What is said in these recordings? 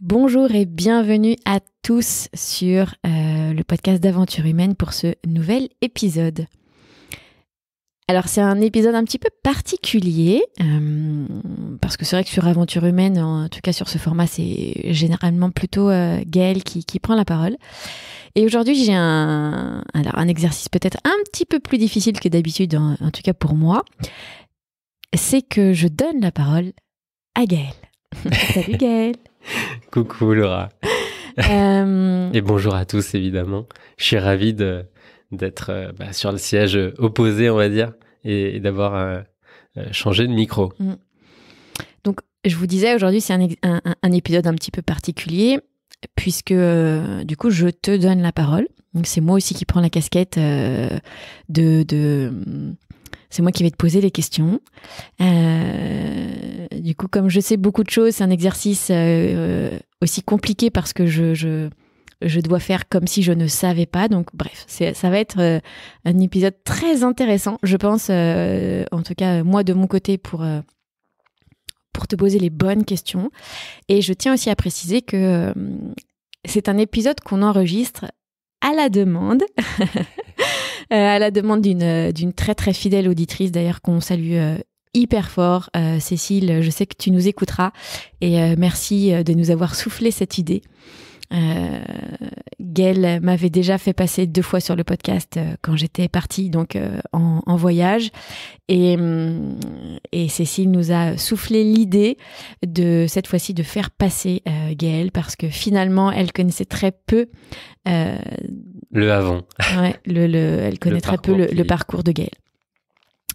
Bonjour et bienvenue à tous sur le podcast d'Aventure Humaine pour ce nouvel épisode. Alors c'est un épisode un petit peu particulier parce que c'est vrai que sur Aventure Humaine, en tout cas sur ce format, c'est généralement plutôt Gaëlle qui prend la parole. Et aujourd'hui j'ai un exercice peut-être un petit peu plus difficile que d'habitude, en tout cas pour moi. C'est que je donne la parole à Gaëlle. Salut Gaëlle. Coucou Laura. Et bonjour à tous évidemment. Je suis ravi d'être sur le siège opposé, on va dire, et d'avoir changé de micro. Donc je vous disais, aujourd'hui c'est un épisode un petit peu particulier puisque du coup je te donne la parole. Donc c'est moi aussi qui prends la casquette c'est moi qui vais te poser les questions. Du coup, comme je sais beaucoup de choses, c'est un exercice aussi compliqué parce que je dois faire comme si je ne savais pas. Donc bref, ça va être un épisode très intéressant, je pense, en tout cas moi de mon côté pour te poser les bonnes questions. Et je tiens aussi à préciser que c'est un épisode qu'on enregistre à la demande. À la demande d'une très très fidèle auditrice d'ailleurs qu'on salue hyper fort. Cécile, je sais que tu nous écouteras et merci de nous avoir soufflé cette idée. Gaëlle m'avait déjà fait passer 2 fois sur le podcast quand j'étais partie donc en voyage et Cécile nous a soufflé l'idée de cette fois-ci de faire passer Gaëlle parce que finalement elle connaissait très peu le avant. Ouais, elle connaît très peu le parcours de Gaëlle.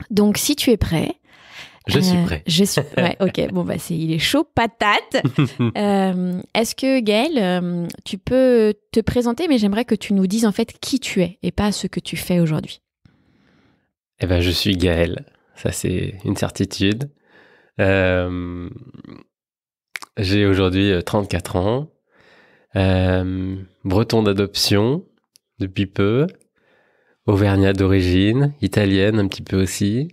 Donc si tu es prêt. Je suis prêt. Ouais, ok. Bon, il est chaud patate. Est-ce que Gaëlle, tu peux te présenter, mais j'aimerais que tu nous dises en fait qui tu es et pas ce que tu fais aujourd'hui. Eh ben, je suis Gaëlle. Ça, c'est une certitude. J'ai aujourd'hui 34 ans. Breton d'adoption depuis peu. Auvergnat d'origine, italienne un petit peu aussi.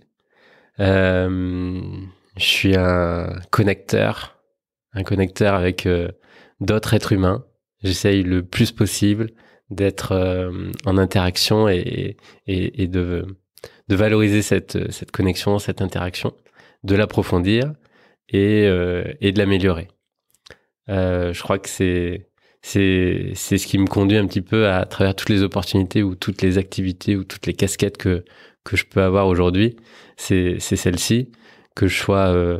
Je suis un connecteur avec d'autres êtres humains. J'essaye le plus possible d'être en interaction et de valoriser cette connexion, cette interaction, de l'approfondir et de l'améliorer. Je crois que c'est ce qui me conduit un petit peu à travers toutes les opportunités ou toutes les activités ou toutes les casquettes que je peux avoir aujourd'hui. C'est celle-ci, que ce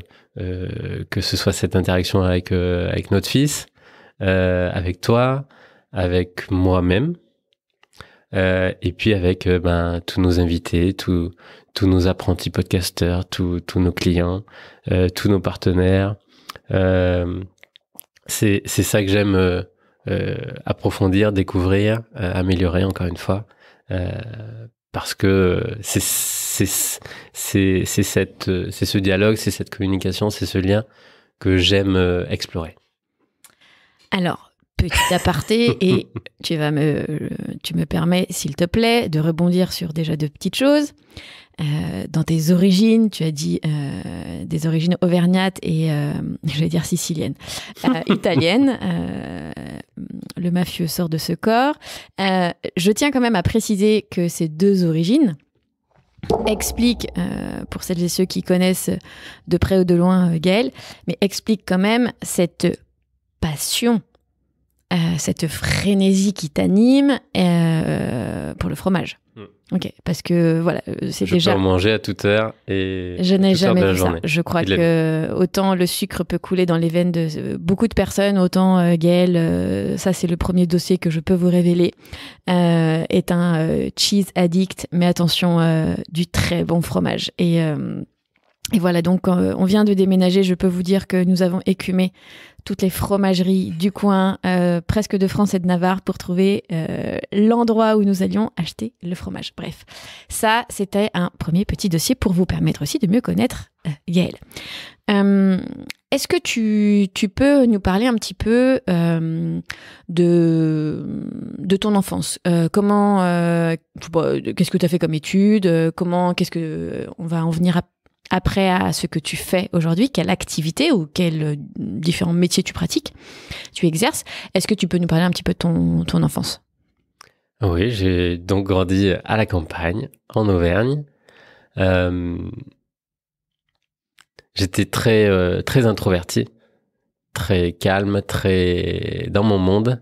soit cette interaction avec notre fils, avec toi, avec moi-même, et puis avec tous nos invités, tous nos apprentis podcasteurs, tous nos clients, tous nos partenaires. C'est ça que j'aime approfondir, découvrir, améliorer encore une fois, parce que c'est ce dialogue, c'est cette communication, c'est ce lien que j'aime explorer. Alors, petit aparté, et tu me permets, s'il te plaît, de rebondir sur déjà 2 petites choses. Dans tes origines, tu as dit des origines auvergnates et, je vais dire siciliennes, italiennes. Le mafieux sort de ce corps. Je tiens quand même à préciser que ces 2 origines expliquent, pour celles et ceux qui connaissent de près ou de loin Gaëlle, mais expliquent quand même cette passion, cette frénésie qui t'anime pour le fromage. Ok, parce que voilà, je peux en manger à toute heure et je n'ai jamais vu ça. Journée. Je crois que autant le sucre peut couler dans les veines de beaucoup de personnes, autant Gaëlle, ça c'est le premier dossier que je peux vous révéler, est un cheese addict, mais attention, du très bon fromage. Et voilà, donc on vient de déménager, je peux vous dire que nous avons écumé toutes les fromageries du coin, presque de France et de Navarre, pour trouver l'endroit où nous allions acheter le fromage. Bref, ça, c'était un premier petit dossier pour vous permettre aussi de mieux connaître Gaëlle. Est-ce que tu peux nous parler un petit peu de ton enfance? Qu'est-ce que tu as fait comme études? Qu'est-ce que on va en venir après à ce que tu fais aujourd'hui? Quelle activité ou quels différents métiers tu pratiques? tu exerces. Est-ce que tu peux nous parler un petit peu de ton enfance? Oui, j'ai donc grandi à la campagne, en Auvergne. J'étais très introverti, très calme, très dans mon monde,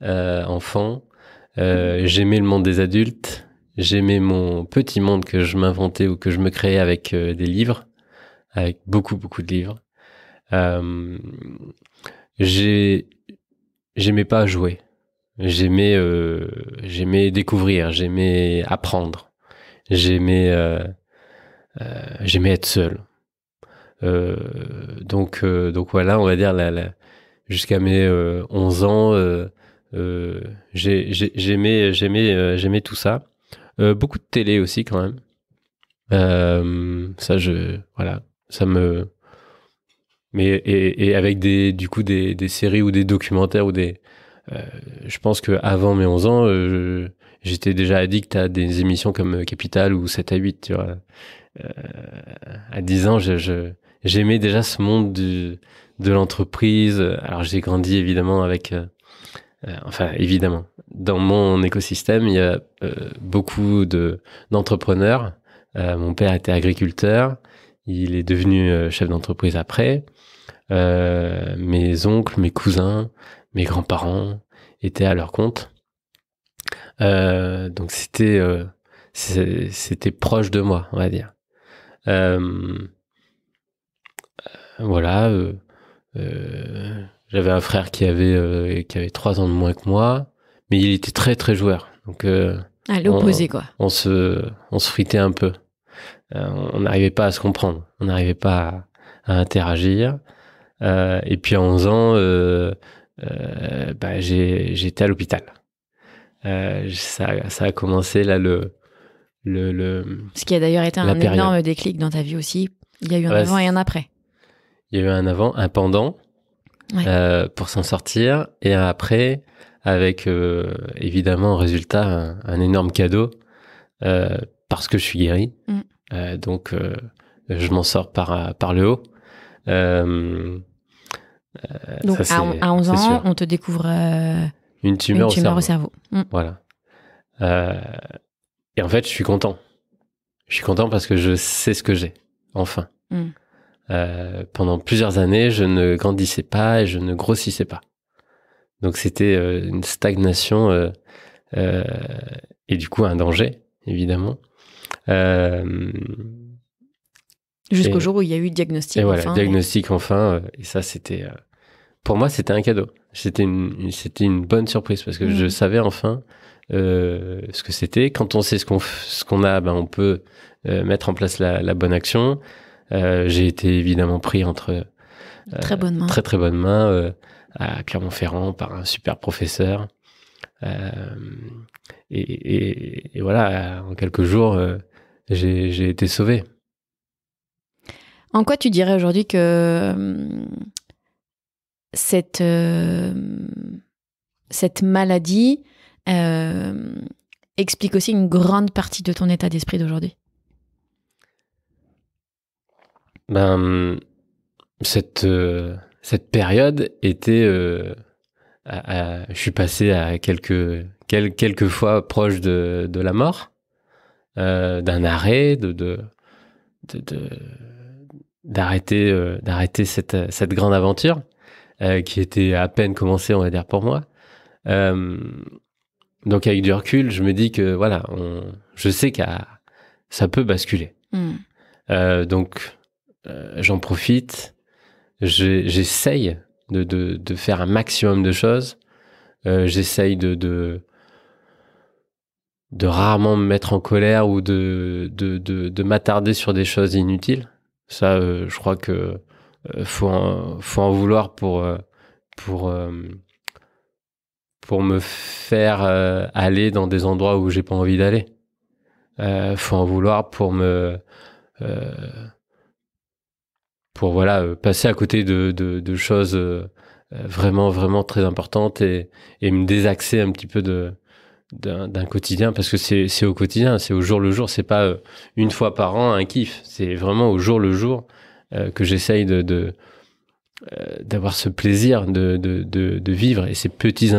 enfant. J'aimais le monde des adultes. J'aimais mon petit monde que je m'inventais ou que je me créais avec des livres, avec beaucoup, beaucoup de livres. Euh, J'aimais pas jouer. J'aimais découvrir, j'aimais apprendre, j'aimais être seul. Donc voilà, on va dire jusqu'à mes 11 ans, j'aimais tout ça. Beaucoup de télé aussi quand même. Voilà, ça me. Et avec du coup des séries ou des documentaires ou je pense que avant mes 11 ans, j'étais déjà addict à des émissions comme Capital ou 7 à 8, tu vois. Euh, à 10 ans, j'aimais déjà ce monde de l'entreprise. Alors j'ai grandi évidemment évidemment, dans mon écosystème, il y a beaucoup d'entrepreneurs. Mon père était agriculteur, il est devenu chef d'entreprise après. Mes oncles, mes cousins, mes grands-parents étaient à leur compte. Donc c'était proche de moi, on va dire. Voilà. J'avais un frère qui avait 3 ans de moins que moi, mais il était très très joueur. Donc à l'opposé, quoi. On se fritait un peu. On n'arrivait pas à se comprendre. On n'arrivait pas à interagir. Et puis à 11 ans, j'étais à l'hôpital. Ça a commencé là Ce qui a d'ailleurs été un énorme déclic dans ta vie aussi. Il y a eu un avant et un après. Il y a eu un avant, un pendant pour s'en sortir, et un après avec évidemment en résultat un énorme cadeau parce que je suis guéri. Donc je m'en sors par le haut. Donc à 11 ans, sûr. On te découvre une tumeur au cerveau. Voilà. Et en fait, je suis content. Je suis content parce que je sais ce que j'ai, enfin. Pendant plusieurs années, je ne grandissais pas et je ne grossissais pas. Donc c'était une stagnation et du coup un danger, évidemment. Jusqu'au jour où il y a eu le diagnostic. Et voilà, diagnostic enfin. Et ça, c'était... pour moi, c'était un cadeau. C'était une bonne surprise parce que je savais enfin ce que c'était. Quand on sait ce qu'on a, ben, on peut mettre en place la bonne action. J'ai été évidemment pris entre très bonnes mains à Clermont-Ferrand par un super professeur. Et voilà, en quelques jours, j'ai été sauvé. En quoi tu dirais aujourd'hui que cette maladie explique aussi une grande partie de ton état d'esprit d'aujourd'hui? Ben, cette période était... je suis passé à quelques fois proche de la mort, d'un arrêt, d'arrêter cette grande aventure qui était à peine commencée, on va dire, pour moi. Donc avec du recul, je me dis que voilà, je sais que ça peut basculer. Donc j'en profite, j'essaye de faire un maximum de choses. J'essaye de rarement me mettre en colère ou de m'attarder sur des choses inutiles. Ça, je crois que faut en vouloir pour me faire aller dans des endroits où j'ai pas envie d'aller. Faut en vouloir pour passer à côté de choses vraiment vraiment très importantes et me désaxer un petit peu d'un quotidien, parce que c'est au quotidien, c'est au jour le jour, c'est pas une fois par an un kiff, c'est vraiment au jour le jour que j'essaye de d'avoir ce plaisir de vivre. Et ces petits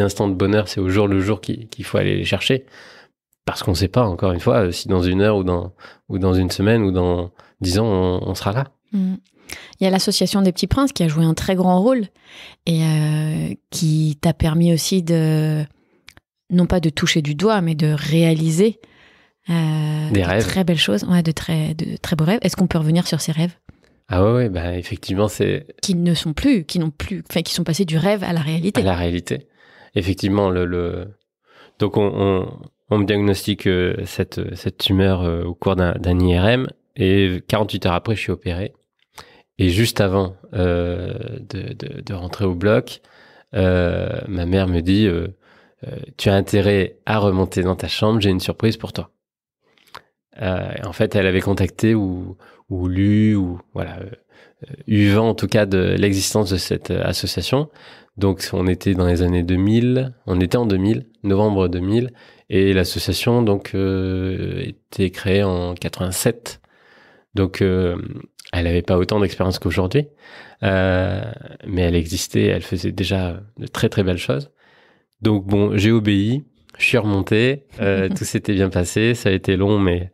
instants de bonheur, c'est au jour le jour qu'il faut aller les chercher. Parce qu'on ne sait pas, encore une fois, si dans 1 heure ou dans 1 semaine ou dans 10 ans, on sera là. Il y a l'association des Petits Princes qui a joué un très grand rôle et qui t'a permis aussi non pas de toucher du doigt, mais de réaliser des rêves. Très belles choses, de très beaux rêves. Est-ce qu'on peut revenir sur ces rêves ? Ah ouais, effectivement, c'est... Qui sont passés du rêve à la réalité. À la réalité. Effectivement, donc on me diagnostique cette tumeur au cours d'un IRM et 48 heures après, je suis opéré. Et juste avant de rentrer au bloc, ma mère me dit tu as intérêt à remonter dans ta chambre, j'ai une surprise pour toi. En fait, elle avait contacté ou lu eu vent en tout cas de l'existence de cette association. Donc on était dans les années 2000, on était en 2000, novembre 2000, et l'association donc était créée en 87. Donc elle n'avait pas autant d'expérience qu'aujourd'hui, mais elle existait, elle faisait déjà de très très belles choses. Donc bon, j'ai obéi, je suis remonté, tout s'était bien passé, ça a été long, mais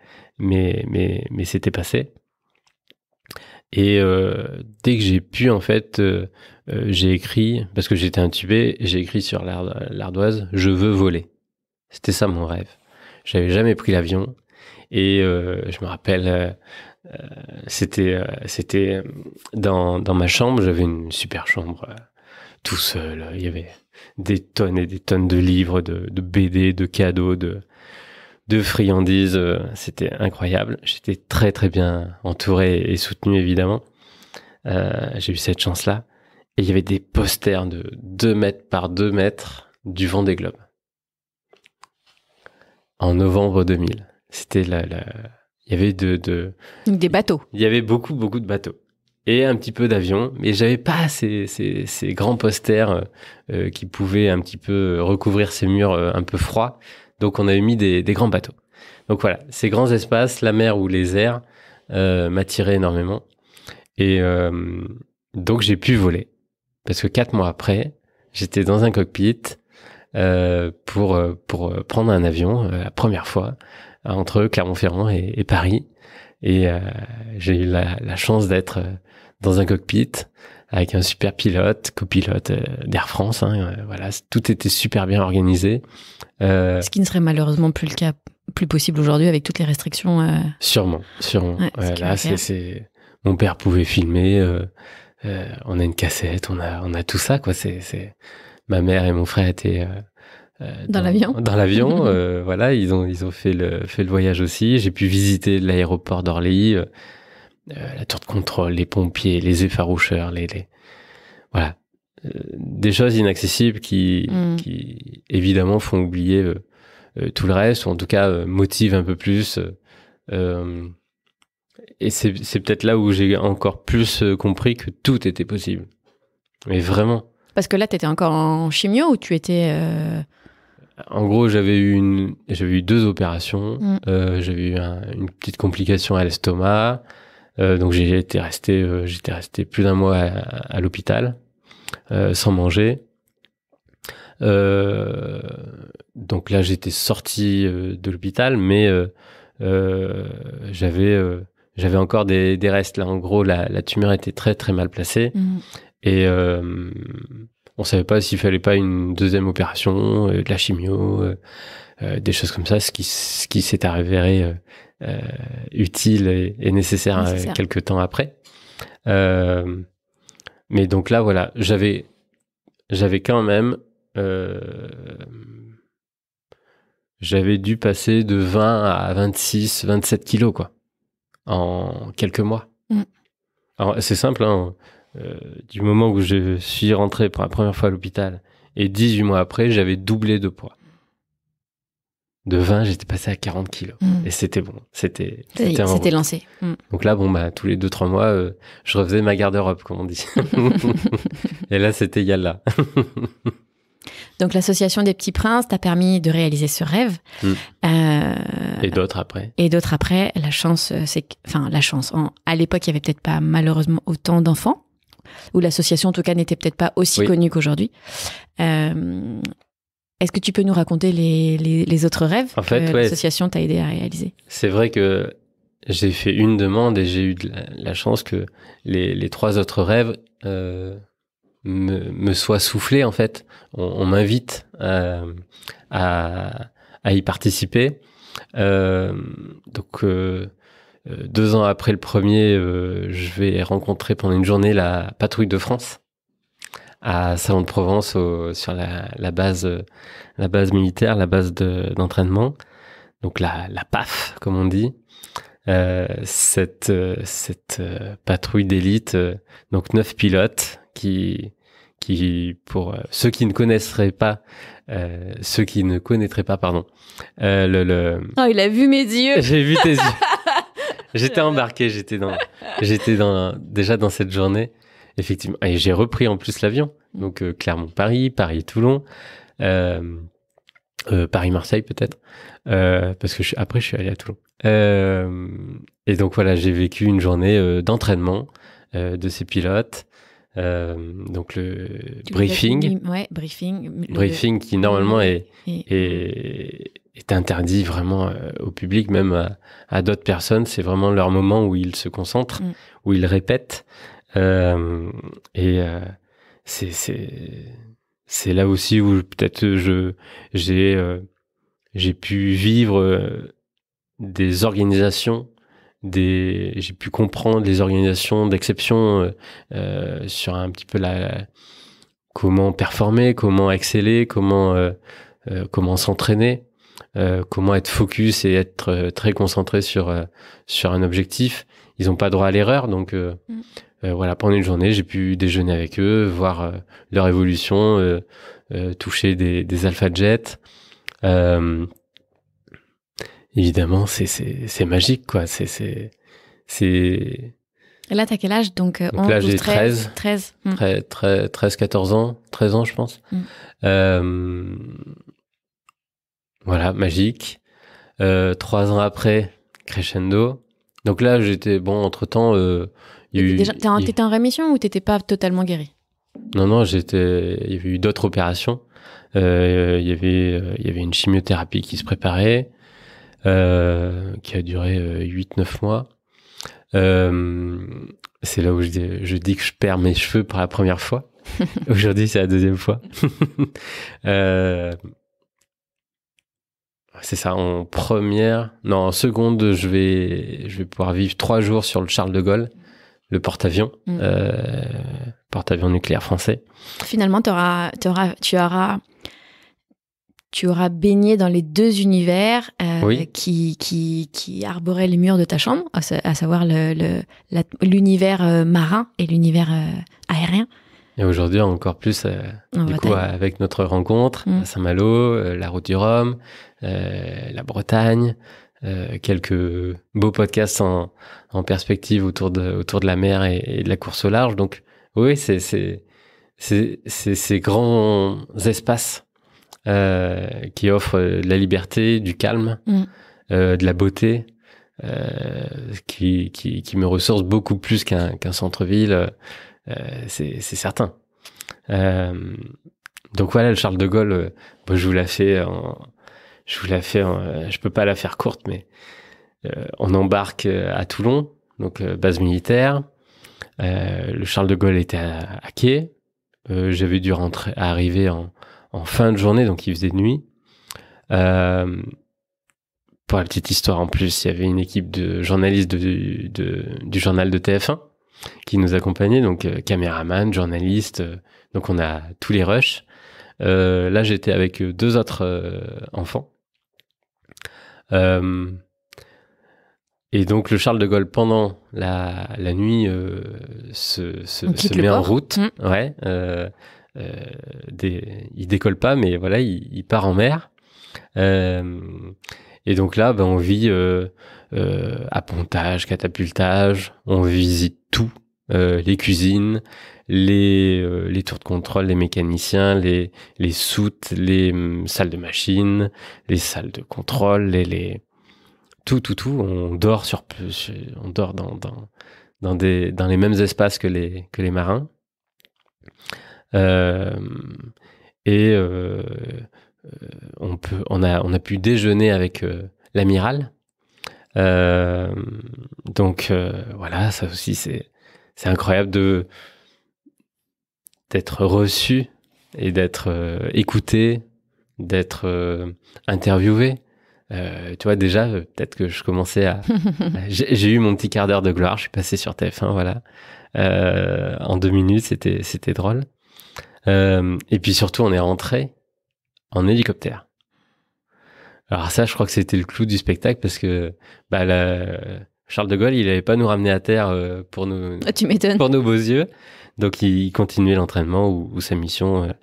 c'était passé. Et dès que j'ai pu, en fait, j'ai écrit, parce que j'étais intubé, j'ai écrit sur l'ardoise « Je veux voler ». C'était ça mon rêve. J'avais jamais pris l'avion. Et je me rappelle, c'était dans ma chambre, j'avais une super chambre, tout seul. Il y avait des tonnes et des tonnes de livres, de BD, de cadeaux, de friandises, c'était incroyable. J'étais très très bien entouré et soutenu évidemment. J'ai eu cette chance-là. Et il y avait des posters de 2 mètres par 2 mètres du Vendée Globe. En novembre 2000. C'était il y avait des bateaux. Il y avait beaucoup de bateaux. Et un petit peu d'avions. Mais j'avais pas ces grands posters qui pouvaient un petit peu recouvrir ces murs un peu froids. Donc, on avait mis des grands bateaux. Donc, voilà, ces grands espaces, la mer ou les airs, m'attiraient énormément. Et donc, j'ai pu voler. Parce que 4 mois après, j'étais dans un cockpit pour prendre un avion, la première fois, entre Clermont-Ferrand et Paris. Et j'ai eu la chance d'être dans un cockpit avec un super copilote d'Air France. Voilà, tout était super bien organisé. Ce qui ne serait malheureusement plus possible aujourd'hui avec toutes les restrictions. Sûrement. Ouais, là, c'est mon père pouvait filmer. On a une cassette, on a tout ça, quoi. Ma mère et mon frère étaient dans l'avion. Voilà, ils ont fait le voyage aussi. J'ai pu visiter l'aéroport d'Orly, la tour de contrôle, les pompiers, les effaroucheurs, voilà, des choses inaccessibles qui évidemment font oublier tout le reste, ou en tout cas motivent un peu plus. Et c'est peut-être là où j'ai encore plus compris que tout était possible. Mais vraiment. Parce que là, tu étais encore en chimio ou tu étais... En gros, j'avais eu 2 opérations. J'avais eu une petite complication à l'estomac. Donc j'étais resté plus d'1 mois à l'hôpital sans manger. Donc là, j'étais sorti de l'hôpital, mais j'avais encore des restes. Là, en gros, la tumeur était très très mal placée et on savait pas s'il fallait pas une 2e opération, de la chimio, des choses comme ça, ce qui s'est avéré utile et nécessaire quelques temps après. Mais donc là, voilà, j'avais quand même... j'avais dû passer de 20 à 26, 27 kilos, quoi, en quelques mois. Alors, c'est simple, du moment où je suis rentré pour la première fois à l'hôpital et 18 mois après, j'avais doublé de poids. De 20, j'étais passé à 40 kilos. Et c'était bon. C'était lancé. Donc là, tous les 2-3 mois, je refaisais ma garde-robe, comme on dit. Et là, c'était yalla. Donc, l'association des Petits Princes t'a permis de réaliser ce rêve. Et d'autres après. La chance, à l'époque, il n'y avait peut-être pas malheureusement autant d'enfants où l'association en tout cas n'était peut-être pas aussi connue qu'aujourd'hui. Est-ce que tu peux nous raconter les autres rêves que l'association t'a aidé à réaliser? C'est vrai que j'ai fait une demande et j'ai eu la chance que les 3 autres rêves me soient soufflés, en fait. On m'invite à y participer. Donc 2 ans après le premier, je vais rencontrer pendant une journée la Patrouille de France à Salon de Provence sur la base militaire, la base d'entraînement. Donc la PAF, comme on dit. Cette patrouille d'élite, donc 9 pilotes qui pour ceux qui ne connaîtraient pas, pardon. Oh, il a vu mes yeux. J'ai vu tes yeux. J'étais embarqué, j'étais déjà dans cette journée, effectivement. Et j'ai repris en plus l'avion. Donc Clermont-Paris, Paris-Toulon, Paris-Marseille peut-être, parce que après je suis allé à Toulon. Et donc voilà, j'ai vécu une journée d'entraînement de ces pilotes. Donc le briefing, briefing qui normalement est interdit vraiment au public, même à d'autres personnes. C'est vraiment leur moment où ils se concentrent, où ils répètent. C'est là aussi où peut-être j'ai pu vivre des organisations, j'ai pu comprendre les organisations d'exception sur un petit peu comment performer, comment exceller, comment s'entraîner, comment être focus et être très concentré sur un objectif. Ils n'ont pas droit à l'erreur, donc voilà, pendant une journée, j'ai pu déjeuner avec eux, voir leur évolution, toucher des Alpha Jets. Évidemment, c'est magique, quoi. Et là, t'as quel âge? Donc 11, là, 12, j'ai 13. 13, 14 ans. 13 ans, je pense. Voilà, magique. 3 ans après, crescendo. Donc là, j'étais... Bon, entre-temps... T'étais en rémission ou t'étais pas totalement guéri? Non, il y avait eu d'autres opérations. Il y avait une chimiothérapie qui se préparait, qui a duré 8-9 mois. C'est là où je dis que je perds mes cheveux pour la première fois. Aujourd'hui, c'est la 2e fois. C'est ça, en seconde, je vais pouvoir vivre 3 jours sur le Charles de Gaulle, le porte-avions, porte-avions nucléaire français. Finalement, tu auras baigné dans les 2 univers qui arboraient les murs de ta chambre, à savoir l'univers marin et l'univers aérien. Et aujourd'hui, encore plus, avec notre rencontre à Saint-Malo, la route du Rhum, la Bretagne, quelques beaux podcasts en perspective autour de la mer et de la course au large. Donc, oui, c'est ces grands espaces qui offrent de la liberté, du calme, de la beauté, qui me ressource beaucoup plus qu'un centre-ville. C'est certain. Donc voilà, le Charles de Gaulle, je vous la fais je peux pas la faire courte, mais on embarque à Toulon, donc base militaire. Le Charles de Gaulle était à quai. J'avais dû arriver en fin de journée, donc il faisait nuit. Pour la petite histoire, en plus, il y avait une équipe de journalistes du journal de TF1 qui nous accompagnait, donc caméraman, journaliste, donc on a tous les rushs. Là, j'étais avec 2 autres enfants. Et donc le Charles de Gaulle, pendant la nuit, se met en route. Ouais. Il décolle pas, mais voilà, il part en mer. Et donc là, on vit appontage, catapultage, on visite tout, les cuisines, les tours de contrôle, les mécaniciens, les soutes, les salles de machines, les salles de contrôle, tout. On dort dans les mêmes espaces que les marins. Euh, et on a pu déjeuner avec l'amiral. Donc voilà, ça aussi c'est incroyable d'être reçu et d'être écouté, d'être interviewé. Tu vois, déjà, peut-être que je commençais à... J'ai eu mon petit quart d'heure de gloire, je suis passé sur TF1, voilà. En 2 minutes, c'était drôle. Et puis surtout, on est rentré en hélicoptère. Alors ça, je crois que c'était le clou du spectacle parce que Charles de Gaulle, il n'allait pas nous ramener à terre pour Tu m'étonnes. pour nos beaux yeux. Donc, il continuait l'entraînement ou sa mission.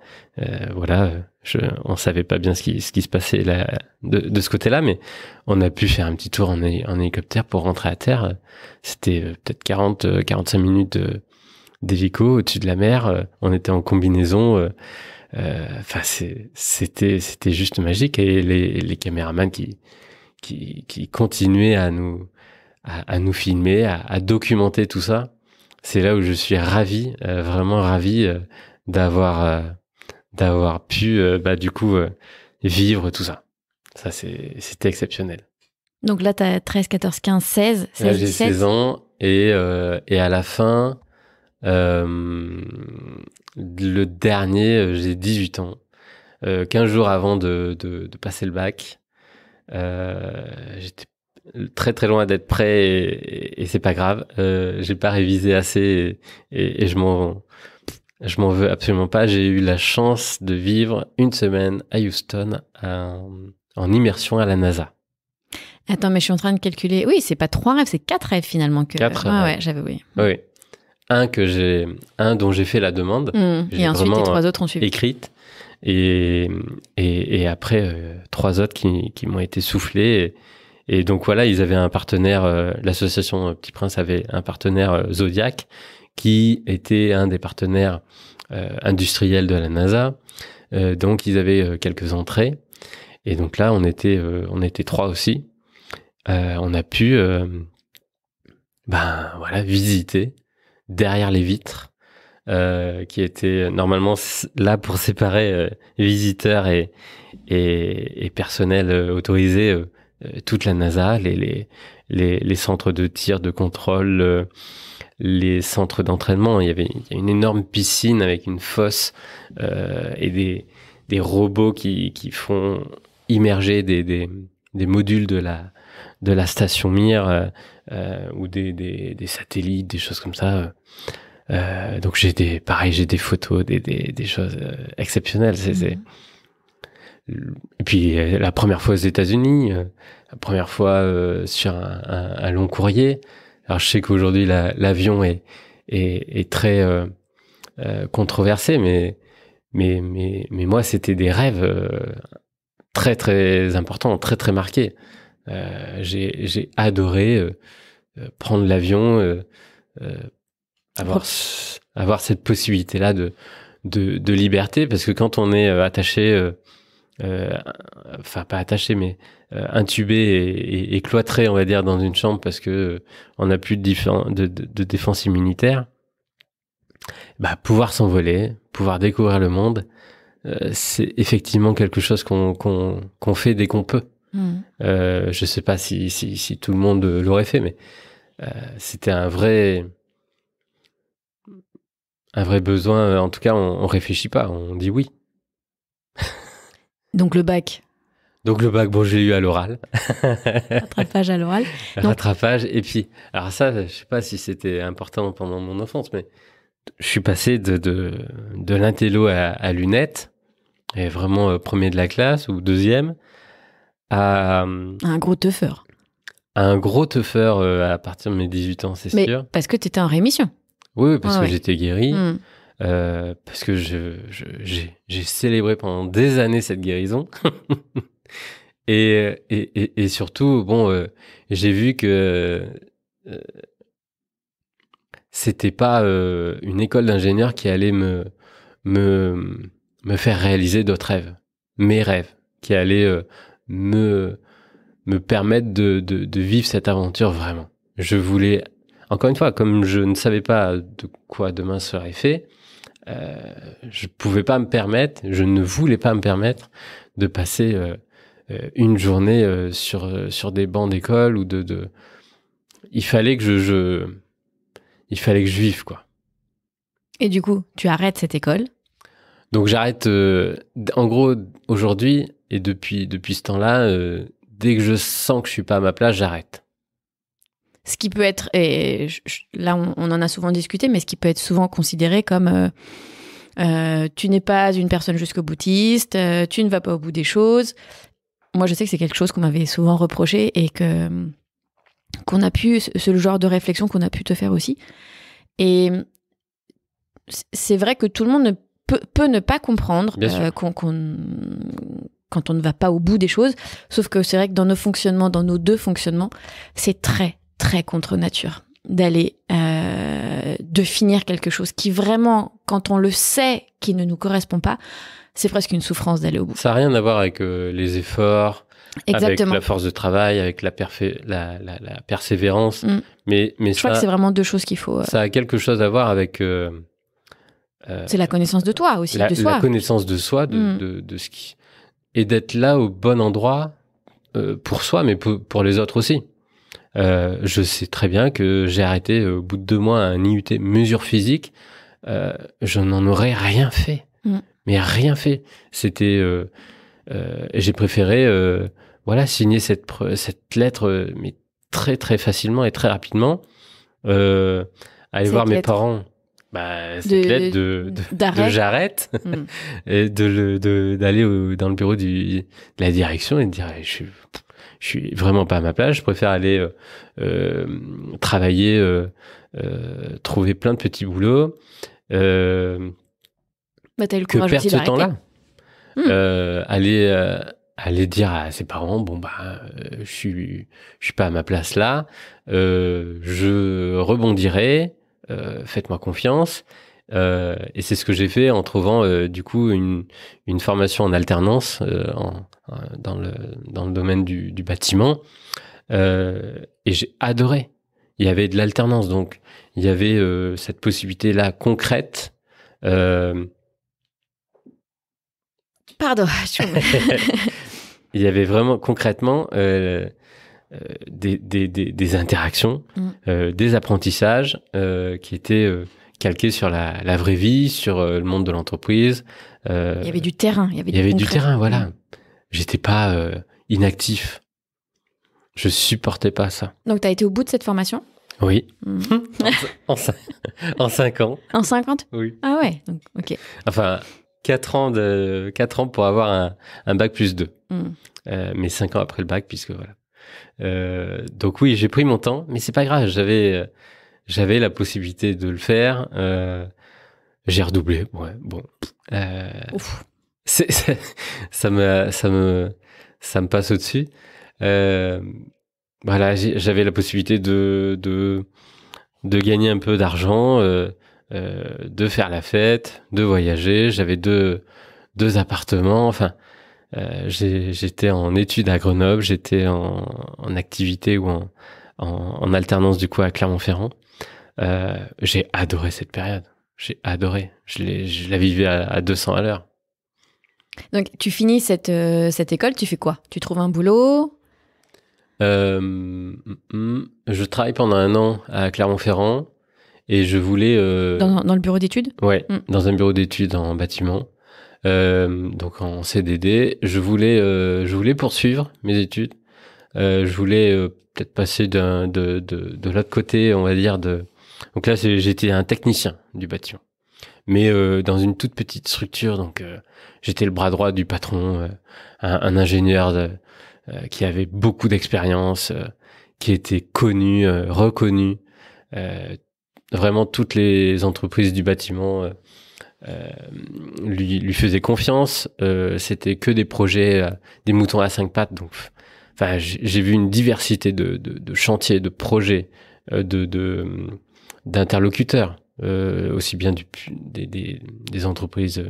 Voilà, on savait pas bien ce qui se passait là, de ce côté-là, mais on a pu faire un petit tour en hélicoptère pour rentrer à terre. C'était peut-être 45 minutes d'hélico au-dessus de la mer. On était en combinaison. Enfin, c'était juste magique. Et les caméramans qui continuaient à nous filmer, à documenter tout ça. C'est là où je suis ravi, vraiment ravi d'avoir pu du coup vivre tout ça. Ça c'était exceptionnel. Donc là, tu as 13, 14, 15, 16, 16, Là, j'ai 17. 16 ans et à la fin, le dernier, j'ai 18 ans. 15 jours avant de passer le bac, j'étais très très loin d'être prêt et c'est pas grave. J'ai pas révisé assez et je m'en veux absolument pas. J'ai eu la chance de vivre une semaine à Houston en immersion à la NASA. Attends, mais je suis en train de calculer. Oui, c'est pas 3 rêves, c'est 4 rêves finalement. 4 rêves. Ouais, j'avais oui. Oui. Un dont j'ai fait la demande. Et ensuite, les 3 autres ont suivi. Écrite. Et après, 3 autres qui m'ont été soufflés. Et donc voilà, ils avaient un partenaire, l'association Petit Prince avait un partenaire Zodiac qui était un des partenaires industriels de la NASA. Donc ils avaient quelques entrées. Et donc là, on était 3 aussi. On a pu visiter derrière les vitres qui étaient normalement là pour séparer visiteurs et personnel autorisé toute la NASA, les centres de tir, de contrôle, les centres d'entraînement. Il y a une énorme piscine avec une fosse et des robots qui font immerger des modules de la station Mir ou des satellites, des choses comme ça. Donc j'ai des photos, des choses exceptionnelles. Et puis la première fois aux États-Unis, la première fois sur un long courrier. Alors je sais qu'aujourd'hui l'avion est très controversé, mais moi c'était des rêves très très importants, très très marqués. J'ai adoré prendre l'avion, avoir cette possibilité-là de liberté, parce que quand on est attaché, enfin pas attaché, mais intubé et cloîtré, on va dire, dans une chambre parce que on n'a plus de défense immunitaire, pouvoir s'envoler, pouvoir découvrir le monde, c'est effectivement quelque chose qu'on fait dès qu'on peut. Je sais pas si tout le monde l'aurait fait, mais c'était un vrai besoin. En tout cas, on réfléchit pas, on dit oui. Donc le bac. Bon, j'ai eu à l'oral. Rattrapage à l'oral. Rattrapage. Et puis, alors ça, je sais pas si c'était important pendant mon enfance, mais je suis passé de l'intello à lunettes, et vraiment premier de la classe ou deuxième, à un gros teufeur. Un gros teufeur à partir de mes 18 ans, c'est sûr. Mais parce que tu étais en rémission. Oui, parce que j'étais guéri. Parce que j'ai célébré pendant des années cette guérison. et surtout, bon, j'ai vu que c'était pas une école d'ingénieur qui allait me faire réaliser d'autres rêves. Mes rêves, qui allaient me permettre de vivre cette aventure vraiment. Je voulais, encore une fois, comme je ne savais pas de quoi demain serait fait, je pouvais pas me permettre, je ne voulais pas me permettre de passer une journée sur des bancs d'école ou il fallait que il fallait que je vive, quoi. Et du coup, tu arrêtes cette école. Donc j'arrête, en gros, aujourd'hui, et depuis ce temps-là, dès que je sens que je suis pas à ma place, j'arrête. Ce qui peut être, et là on en a souvent discuté, mais ce qui peut être souvent considéré comme tu n'es pas une personne jusqu'au boutiste, tu ne vas pas au bout des choses. Moi je sais que c'est quelque chose qu'on m'avait souvent reproché et qu'on a pu, c'est le genre de réflexion qu'on a pu te faire aussi. Et c'est vrai que tout le monde peut ne pas comprendre quand on ne va pas au bout des choses, sauf que c'est vrai que dans nos deux fonctionnements, c'est très, très contre nature d'aller, de finir quelque chose qui vraiment, quand on le sait, qui ne nous correspond pas, c'est presque une souffrance d'aller au bout. Ça n'a rien à voir avec les efforts, Exactement. avec la force de travail, avec la persévérance. Mais je crois que c'est vraiment deux choses qu'il faut... Ça a quelque chose à voir avec... c'est la connaissance de toi aussi, de soi. La connaissance de soi, de ce qui... Et d'être là au bon endroit pour soi, mais pour les autres aussi. Je sais très bien que j'ai arrêté au bout de 2 mois un IUT mesure physique. Je n'en aurais rien fait. Mais rien fait. C'était... j'ai préféré signer cette lettre, mais très, très facilement et très rapidement. Aller voir mes parents... cette lettre de j'arrête et d'aller dans le bureau de la direction et de dire je suis vraiment pas à ma place, je préfère aller travailler, trouver plein de petits boulots t'as eu le que courage perdre aussi ce temps-là. Aller dire à ses parents je suis pas à ma place là, je rebondirai. Faites-moi confiance. Et c'est ce que j'ai fait en trouvant du coup une formation en alternance dans le domaine du bâtiment. Et j'ai adoré. Il y avait de l'alternance, donc il y avait cette possibilité-là concrète. Pardon. Il y avait vraiment concrètement des interactions, des apprentissages qui étaient calqués sur la vraie vie, sur le monde de l'entreprise. Il y avait du terrain. Il y avait du terrain, voilà. J'étais pas inactif. Je supportais pas ça. Donc, tu as été au bout de cette formation ? Oui. En 5 ans. En 50 ? Oui. Ah ouais, donc, ok. Enfin, 4 ans pour avoir un bac plus 2. Mais 5 ans après le bac, puisque voilà. Donc oui, j'ai pris mon temps, mais c'est pas grave. J'avais la possibilité de le faire. J'ai redoublé. Ouais, bon. Ça me passe au-dessus. Voilà, j'avais la possibilité de gagner un peu d'argent, de faire la fête, de voyager. J'avais deux appartements. Enfin. J'étais en études à Grenoble, j'étais en activité ou en alternance du coup à Clermont-Ferrand. J'ai adoré cette période. J'ai adoré. Je la vivais à 200 à l'heure. Donc tu finis cette école, tu fais quoi ? Tu trouves un boulot ? Je travaille pendant 1 an à Clermont-Ferrand et je voulais... Dans le bureau d'études ? Ouais, dans un bureau d'études en bâtiment. Donc en CDD, je voulais poursuivre mes études. Je voulais peut-être passer de l'autre côté, on va dire. Donc là, j'étais un technicien du bâtiment, mais dans une toute petite structure. Donc j'étais le bras droit du patron, un ingénieur qui avait beaucoup d'expérience, qui était connu, reconnu. Vraiment, toutes les entreprises du bâtiment lui faisait confiance. C'était que des projets, des moutons à 5 pattes. Donc, enfin, j'ai vu une diversité de chantiers, de projets, d'interlocuteurs, aussi bien des entreprises,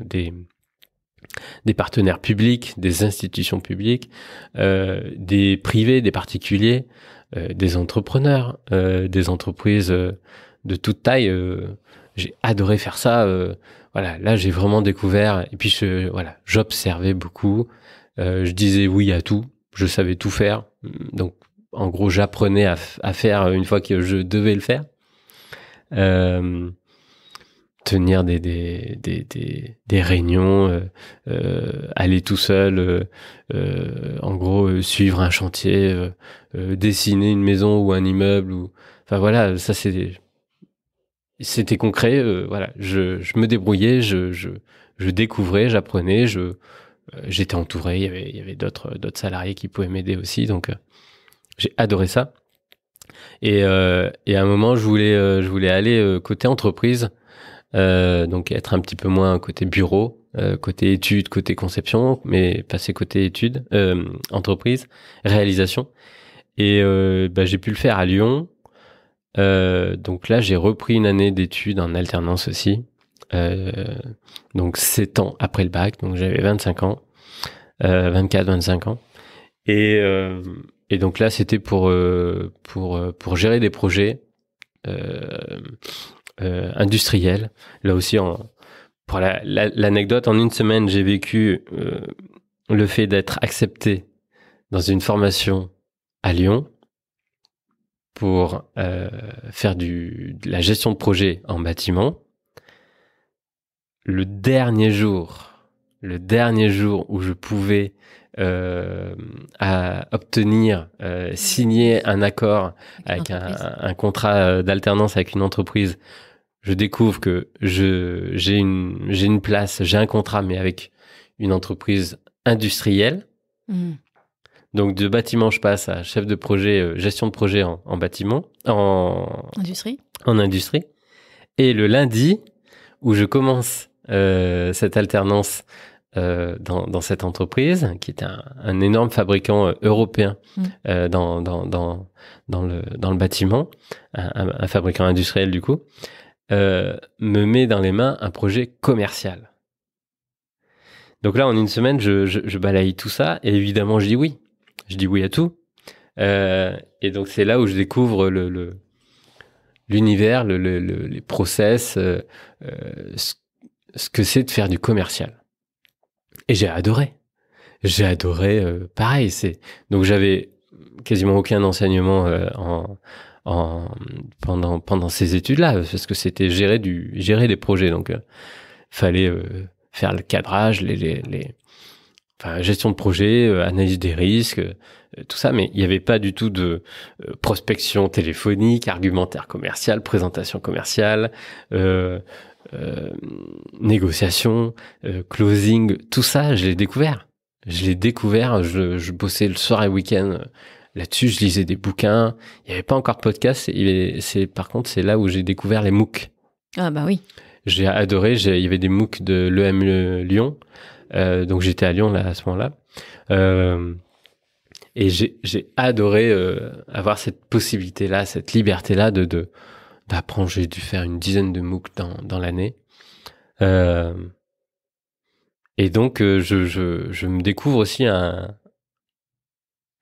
des partenaires publics, des institutions publiques, des privés, des particuliers, des entrepreneurs, des entreprises de toute taille. J'ai adoré faire ça. voilà, là j'ai vraiment découvert. Et puis j'observais beaucoup. Je disais oui à tout. Je savais tout faire. Donc en gros, j'apprenais à faire une fois que je devais le faire. Tenir des réunions, aller tout seul, en gros suivre un chantier, dessiner une maison ou un immeuble, enfin voilà, ça c'était concret. Voilà, je me débrouillais, je découvrais, j'apprenais, j'étais entouré, il y avait d'autres salariés qui pouvaient m'aider aussi, donc j'ai adoré ça. Et à un moment, je voulais aller côté entreprise. Donc être un petit peu moins côté bureau, côté études, côté conception, mais passer côté études, entreprise, réalisation. Et j'ai pu le faire à Lyon. Donc là, j'ai repris une année d'études en alternance aussi. Donc 7 ans après le bac, donc j'avais 25 ans, 24, 25 ans. Et donc là, c'était pour gérer des projets industriels. Là aussi, pour l'anecdote, en une semaine, j'ai vécu le fait d'être accepté dans une formation à Lyon pour faire de la gestion de projet en bâtiment. Le dernier jour où je pouvais obtenir, signer un accord avec un contrat d'alternance avec une entreprise, je découvre que j'ai une place, j'ai un contrat, mais avec une entreprise industrielle. Donc de bâtiment, je passe à chef de projet, gestion de projet en bâtiment, en industrie. Et le lundi où je commence cette alternance dans cette entreprise, qui est un énorme fabricant européen dans le bâtiment, un fabricant industriel du coup, me met dans les mains un projet commercial. Donc là, en une semaine, je balaye tout ça, et évidemment, je dis oui. Je dis oui à tout. Et donc, c'est là où je découvre l'univers, les process, ce que c'est de faire du commercial. Et j'ai adoré. Pareil, donc j'avais quasiment aucun enseignement pendant ces études-là, parce que c'était gérer des projets. Donc, fallait faire le cadrage, gestion de projet, analyse des risques, tout ça, mais il n'y avait pas du tout de prospection téléphonique, argumentaire commercial, présentation commerciale, négociation, closing, tout ça, je l'ai découvert. Je bossais le soir et le week-end là-dessus, je lisais des bouquins. Il n'y avait pas encore de podcast. Par contre, c'est là où j'ai découvert les MOOC. Ah bah oui. J'ai adoré. Il y avait des MOOC de l'EM Lyon. Donc j'étais à Lyon là, à ce moment-là. Et j'ai adoré avoir cette possibilité-là, cette liberté-là d'apprendre. J'ai dû faire une dizaine de MOOC dans l'année. Et donc, je me découvre aussi